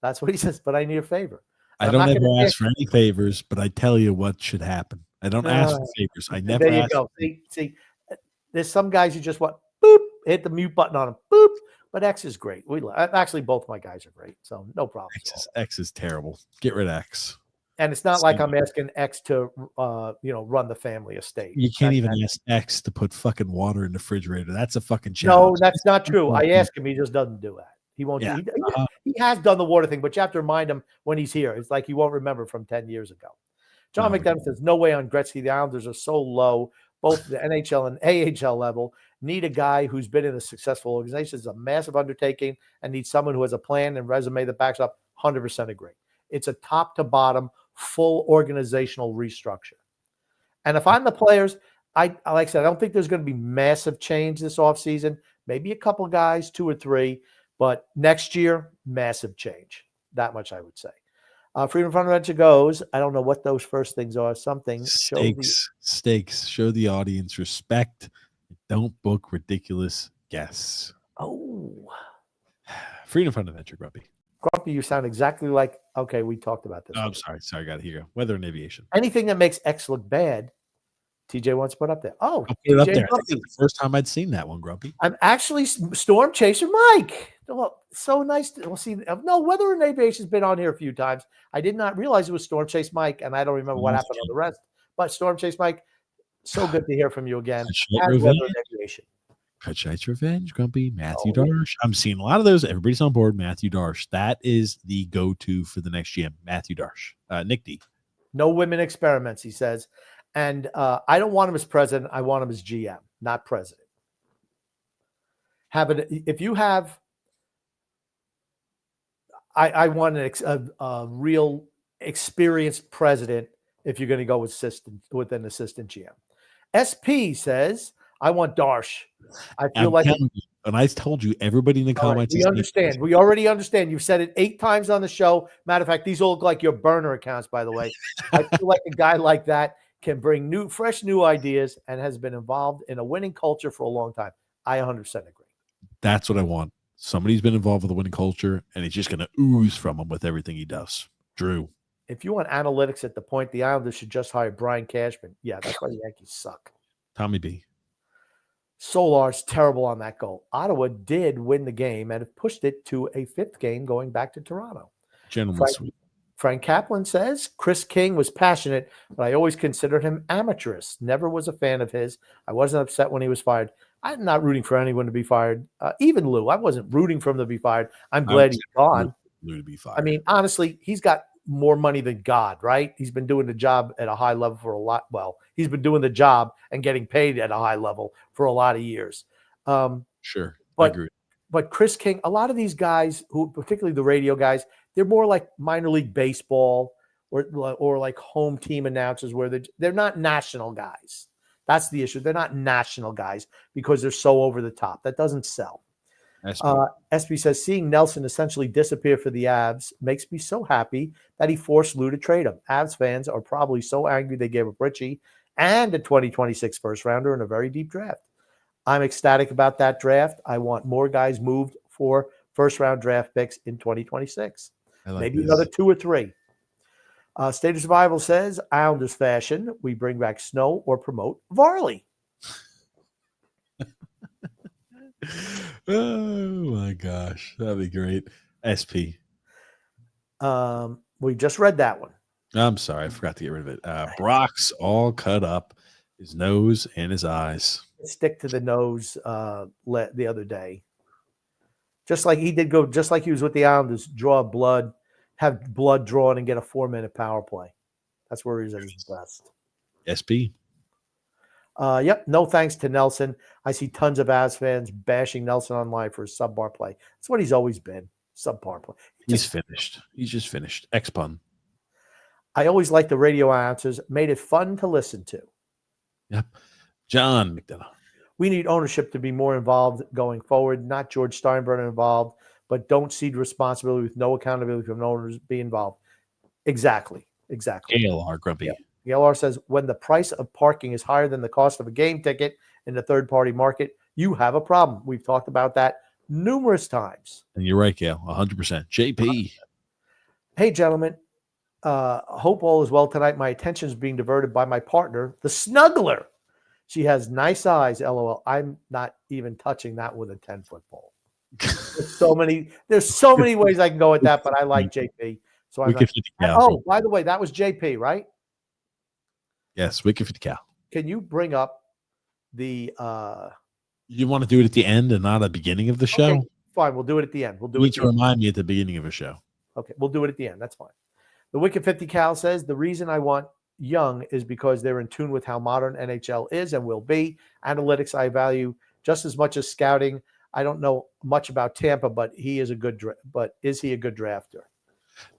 That's what he says, but I need a favor. I don't ever ask for any favors, but I tell you what should happen. I don't ask for favors. I never ask. There you go. See, there's some guys who just want, boop, hit the mute button on them, boop. But X is great. Actually, both my guys are great, so no problem. X is terrible. Get rid of X. And it's not like I'm asking X to, run the family estate. You can't even ask X to put fucking water in the refrigerator. That's a fucking challenge. No, that's not true. I ask him. He just doesn't do that. He won't. Yeah. He has done the water thing, but you have to remind him when he's here. It's like he won't remember from 10 years ago. John McDonough says, no way on Gretzky. The Islanders are so low, both the NHL and AHL level. Need a guy who's been in a successful organization. It's a massive undertaking and need someone who has a plan and resume that backs up. 100% agree. It's a top to bottom, full organizational restructure. And if I'm the players, like I said, I don't think there's going to be massive change this offseason. Maybe a couple guys, 2 or 3. But next year, massive change. That much I would say. Freedom Front Adventure goes, I don't know what those first things are. Something. Stakes. Show the audience respect. Don't book ridiculous guests. Oh. Freedom Front Adventure, Grumpy. Grumpy, you sound exactly like, okay, we talked about this. Oh, I'm sorry. Got it here. Weather and aviation. Anything that makes X look bad, TJ wants to put up there. Oh, I'll put it up there. That's the first time I'd seen that one, Grumpy. I'm actually Storm Chaser Mike. Well, so nice to see. No, Weather and Aviation's been on here a few times. I did not realize it was Storm Chase Mike, and I don't remember what happened on the rest. But Storm Chase Mike, so good to hear from you again. Weather and Aviation. Kutchite's Revenge, Grumpy, Matthew Darsh. I'm seeing a lot of those. Everybody's on board. Matthew Darsh. That is the go-to for the next GM. Matthew Darsh. Nick D. No women experiments, he says. And I don't want him as president. I want him as GM, not president. If you have, I want a real experienced president if you're going to go with an assistant GM. SP says, I want Darsh. I feel and I told you, everybody in the comments. We understand. We already understand. You've said it 8 times on the show. Matter of fact, these all look like your burner accounts, by the way. I feel like a guy like that can bring fresh new ideas and has been involved in a winning culture for a long time. I 100% agree. That's what I want. Somebody's been involved with a winning culture, and he's just going to ooze from him with everything he does. Drew. If you want analytics at the point, the Islanders should just hire Brian Cashman. Yeah, that's why the Yankees suck. Tommy B. Solar's terrible on that goal. Ottawa did win the game and have pushed it to a 5th game going back to Toronto. Gentlemen, sweet. Frank Kaplan says, Chris King was passionate, but I always considered him amateurish. Never was a fan of his. I wasn't upset when he was fired. I'm not rooting for anyone to be fired. Even Lou, I wasn't rooting for him to be fired. I'm glad he's gone. Lou to be fired. I mean, honestly, he's got more money than God, right? He's been doing the job at a high level for a lot. Well, he's been doing the job and getting paid at a high level for a lot of years. Sure. But, I agree. But Chris King, a lot of these guys, who particularly the radio guys, they're more like minor league baseball or like home team announcers where they're not national guys. That's the issue. They're not national guys because they're so over the top. That doesn't sell. SB says, seeing Nelson essentially disappear for the Avs makes me so happy that he forced Lou to trade him. Avs fans are probably so angry they gave up Richie and a 2026 first rounder in a very deep draft. I'm ecstatic about that draft. I want more guys moved for first round draft picks in 2026. Maybe another 2 or 3. State of Survival says, Islanders fashion, we bring back Snow or promote Varley. Oh my gosh, that'd be great. SP. We just read that one. I'm sorry, I forgot to get rid of it. Brock's all cut up, his nose and his eyes. Stick to the nose the other day. Just like he did just like he was with the Islanders, have blood drawn and get a 4-minute power play. That's where he's at his best. SP. Yep. No thanks to Nelson. I see tons of Avs fans bashing Nelson online for his subpar play. That's what he's always been. Subpar play. He's finished. He's just finished. X-pun. I always liked the radio announcers. Made it fun to listen to. Yep. John McDonough. We need ownership to be more involved going forward, not George Steinbrenner involved, but don't cede responsibility with no accountability from owners be involved. Exactly. ALR Grumpy. Yep. ALR says, when the price of parking is higher than the cost of a game ticket in the third-party market, you have a problem. We've talked about that numerous times. And you're right, Gail, 100%. JP. Hey, gentlemen. Hope all is well tonight. My attention is being diverted by my partner, the snuggler. She has nice eyes, LOL. I'm not even touching that with a 10-foot pole. There's so many ways I can go with that, but I like JP. So I'm by the way, that was JP, right? Yes, Wicked 50 Cal. Can you bring up the you want to do it at the end and not at the beginning of the show? Okay, fine, we'll do it at the end. We'll do you it need to remind me at the beginning of a show. Okay, we'll do it at the end. That's fine. The Wicked 50 Cal says the reason I want Young is because they're in tune with how modern NHL is and will be. Analytics I value just as much as scouting. I don't know much about Tampa, but is he a good drafter?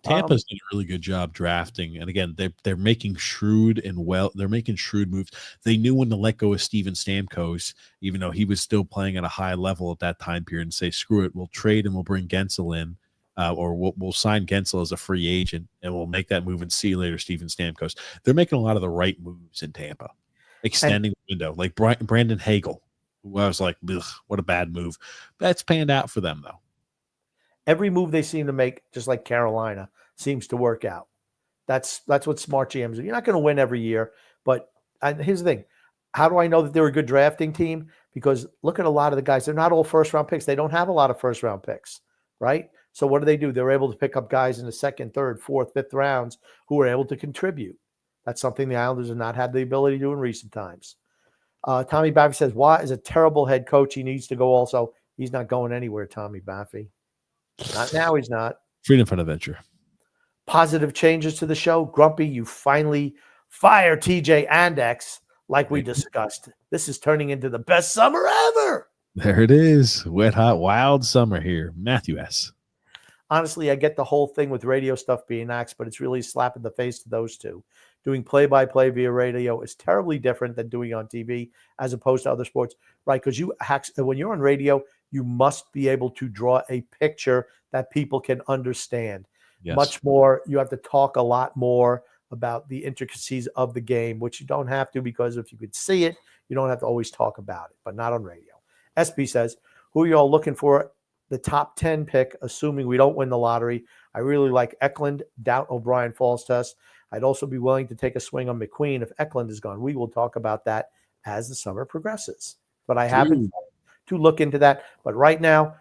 Tampa's done a really good job drafting, and again, they're making shrewd moves. They knew when to let go of Steven Stamkos, even though he was still playing at a high level at that time period, and say, screw it, we'll trade and we'll bring Gensel in. Or we'll sign Gensel as a free agent, and we'll make that move and see you later, Steven Stamkos. They're making a lot of the right moves in Tampa, extending the window. Like Brandon Hagel, who I was like, what a bad move. That's panned out for them, though. Every move they seem to make, just like Carolina, seems to work out. That's what smart GMs do. You're not going to win every year, but here's the thing. How do I know that they're a good drafting team? Because look at a lot of the guys. They're not all first-round picks. They don't have a lot of first-round picks, right? So what do? They're able to pick up guys in the second, third, fourth, fifth rounds who are able to contribute. That's something the Islanders have not had the ability to do in recent times. Tommy Baffy says, Watt is a terrible head coach. He needs to go also. He's not going anywhere, Tommy Baffy. Not now, he's not. Freedom Fund Adventure. Positive changes to the show. Grumpy, you finally fire TJ and X like we discussed. This is turning into the best summer ever. There it is. Wet, hot, wild summer here. Matthew S. Honestly, I get the whole thing with radio stuff being axed, but it's really a slap in the face to those two. Doing play-by-play via radio is terribly different than doing on TV as opposed to other sports, right? Because when you're on radio, you must be able to draw a picture that people can understand. Yes. Much more, you have to talk a lot more about the intricacies of the game, which you don't have to, because if you could see it, you don't have to always talk about it, but not on radio. SP says, who are you all looking for? The top 10 pick, assuming we don't win the lottery. I really like Eklund. Doubt O'Brien falls to us. I'd also be willing to take a swing on McQueen if Eklund is gone. We will talk about that as the summer progresses. But I haven't to look into that. But right now,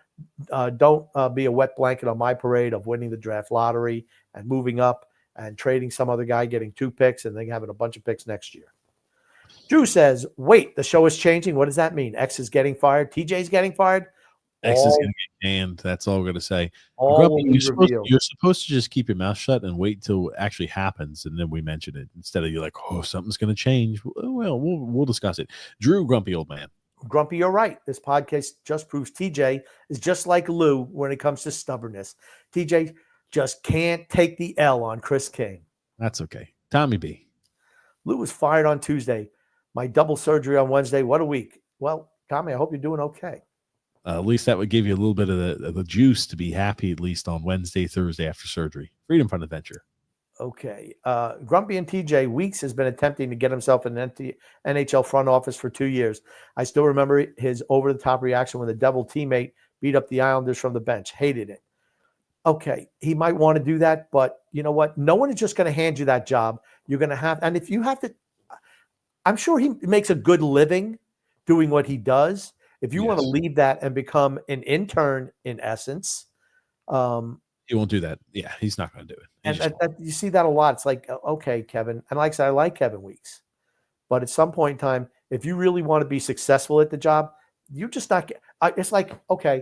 don't be a wet blanket on my parade of winning the draft lottery and moving up and trading some other guy, getting 2 picks, and then having a bunch of picks next year. Drew says, wait, the show is changing. What does that mean? X is getting fired. TJ's getting fired. X is going to get canned. That's all we're going to say. You're supposed to just keep your mouth shut and wait till it actually happens, and then we mention it instead of you like, oh, something's going to change. Well, we'll discuss it. Drew, grumpy old man. Grumpy, you're right. This podcast just proves TJ is just like Lou when it comes to stubbornness. TJ just can't take the L on Chris King. That's okay. Tommy B. Lou was fired on Tuesday. My double surgery on Wednesday. What a week. Well, Tommy, I hope you're doing okay. At least that would give you a little bit of the juice to be happy, at least on Wednesday, Thursday after surgery. Freedom Fund Adventure. Okay. Grumpy and TJ, Weeks has been attempting to get himself in an NHL front office for 2 years. I still remember his over-the-top reaction when the Devil teammate beat up the Islanders from the bench. Hated it. Okay, he might want to do that, but you know what? No one is just going to hand you that job. You're going to have, and if you have to, I'm sure he makes a good living doing what he does. If you want to leave that and become an intern, in essence, He won't do that. Yeah, he's not going to do it. And you see that a lot. It's like, okay, Kevin. And like I said, I like Kevin Weeks. But at some point in time, if you really want to be successful at the job, you just not get. It's like, okay,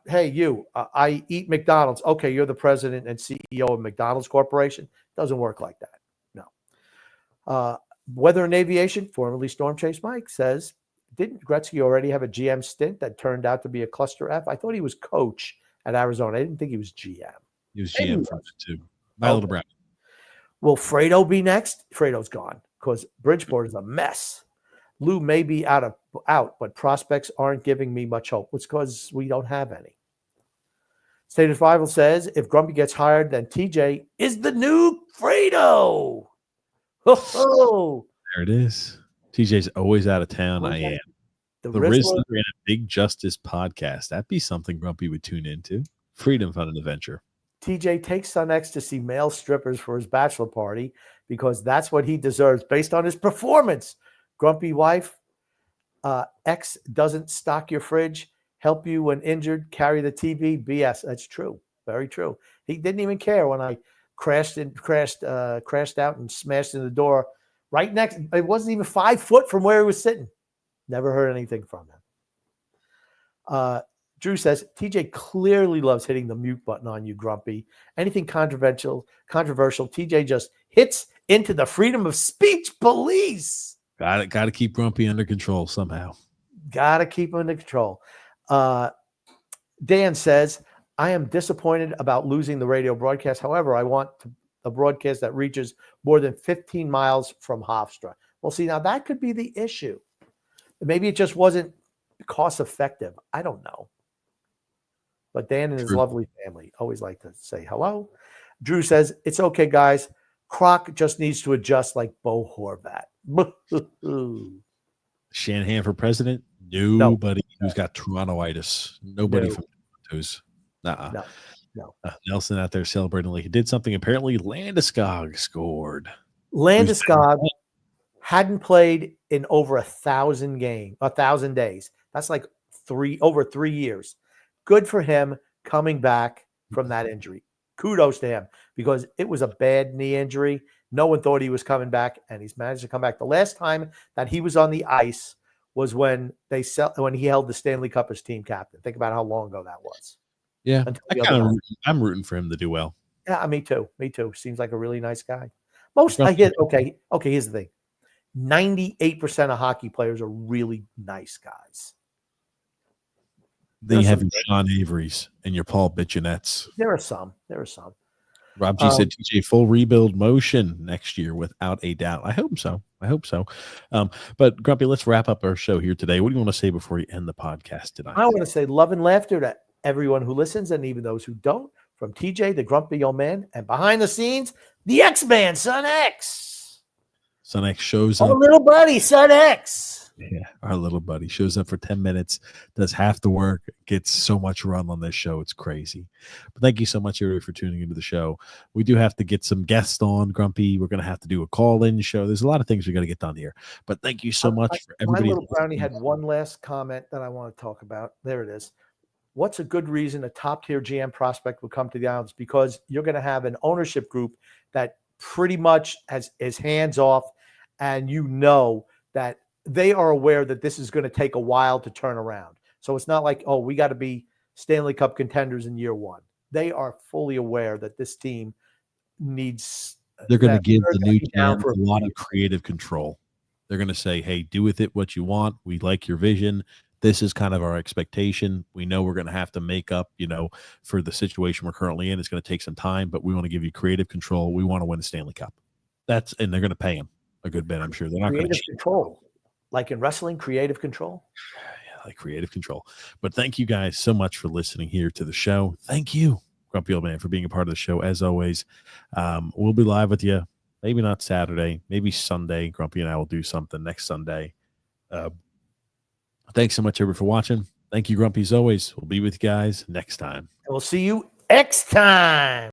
hey, I eat McDonald's. Okay, you're the president and CEO of McDonald's Corporation. Doesn't work like that. No. Weather and Aviation, formerly Storm Chase Mike, says, didn't Gretzky already have a GM stint that turned out to be a cluster F? I thought he was coach at Arizona. I didn't think he was GM. He was GM for too. My little brother. Will Fredo be next? Fredo's gone because Bridgeport is a mess. Lou may be out, but prospects aren't giving me much hope. It's because we don't have any. State of Survival says, if Grumpy gets hired, then TJ is the new Fredo. Ho-ho! There it is. TJ's always out of town. I am. The Rizzler and a Big Justice podcast. That'd be something Grumpy would tune into. Freedom, fun, and adventure. TJ takes Son X to see male strippers for his bachelor party because that's what he deserves based on his performance. Grumpy wife, X doesn't stock your fridge, help you when injured, carry the TV. BS. That's true. Very true. He didn't even care when I crashed out and smashed in the door right next. It wasn't even 5 foot from where he was sitting. Never heard anything from him. Drew says, TJ clearly loves hitting the mute button on you, Grumpy. Anything controversial, TJ just hits into the freedom of speech police. Got to keep Grumpy under control somehow. Got to keep him under control. Dan says, I am disappointed about losing the radio broadcast. However, I want a broadcast that reaches more than 15 miles from Hofstra. Well, see, now that could be the issue. Maybe it just wasn't cost effective. I don't know. But Dan and his lovely family always like to say hello. Drew says, it's okay, guys. Croc just needs to adjust like Bo Horvat. Shanahan for president? Nobody who's got Torontoitis. Nobody from Toronto's. No. Nelson out there celebrating like he did something. Apparently, Landeskog scored. Landeskog hadn't played in over 1,000 days. That's like over 3 years. Good for him coming back from that injury. Kudos to him because it was a bad knee injury. No one thought he was coming back, and he's managed to come back. The last time that he was on the ice was when he held the Stanley Cup as team captain. Think about how long ago that was. Yeah, I'm rooting for him to do well. Yeah, me too. Seems like a really nice guy. Okay, here's the thing. 98% of hockey players are really nice guys. Then you have your Sean Avery's and your Paul Bichenettes. There are some. Rob G said TJ full rebuild motion next year without a doubt. I hope so. But Grumpy, let's wrap up our show here today. What do you want to say before you end the podcast tonight? I want to say love and laughter to everyone who listens and even those who don't. From TJ, the grumpy old man, and behind the scenes, the X-Man, Son X. Son X shows up. Our little buddy, Son X. Yeah, our little buddy shows up for 10 minutes, does half the work, gets so much run on this show. It's crazy. But thank you so much, everybody, for tuning into the show. We do have to get some guests on, Grumpy. We're going to have to do a call-in show. There's a lot of things we got to get done here. But thank you so much for everybody. My little brownie had one last comment that I want to talk about. There it is. What's a good reason a top-tier GM prospect would come to the Islands? Because you're going to have an ownership group that pretty much is hands-off, and you know that they are aware that this is going to take a while to turn around. So it's not like, we got to be Stanley Cup contenders in year one. They are fully aware that this team needs. They're going to give the new GM a lot of creative control. They're going to say, hey, do with it what you want. We like your vision. This is kind of our expectation. We know we're going to have to make up, for the situation we're currently in. It's going to take some time, but we want to give you creative control. We want to win the Stanley Cup. And they're going to pay him a good bit, I'm sure. They're not going to control. Like in wrestling, creative control. Yeah, like creative control. But thank you guys so much for listening here to the show. Thank you, Grumpy Old Man, for being a part of the show. As always, we'll be live with you. Maybe not Saturday, maybe Sunday. Grumpy and I will do something next Sunday. Thanks so much, everybody, for watching. Thank you, Grumpy, as always. We'll be with you guys next time. And we'll see you next time.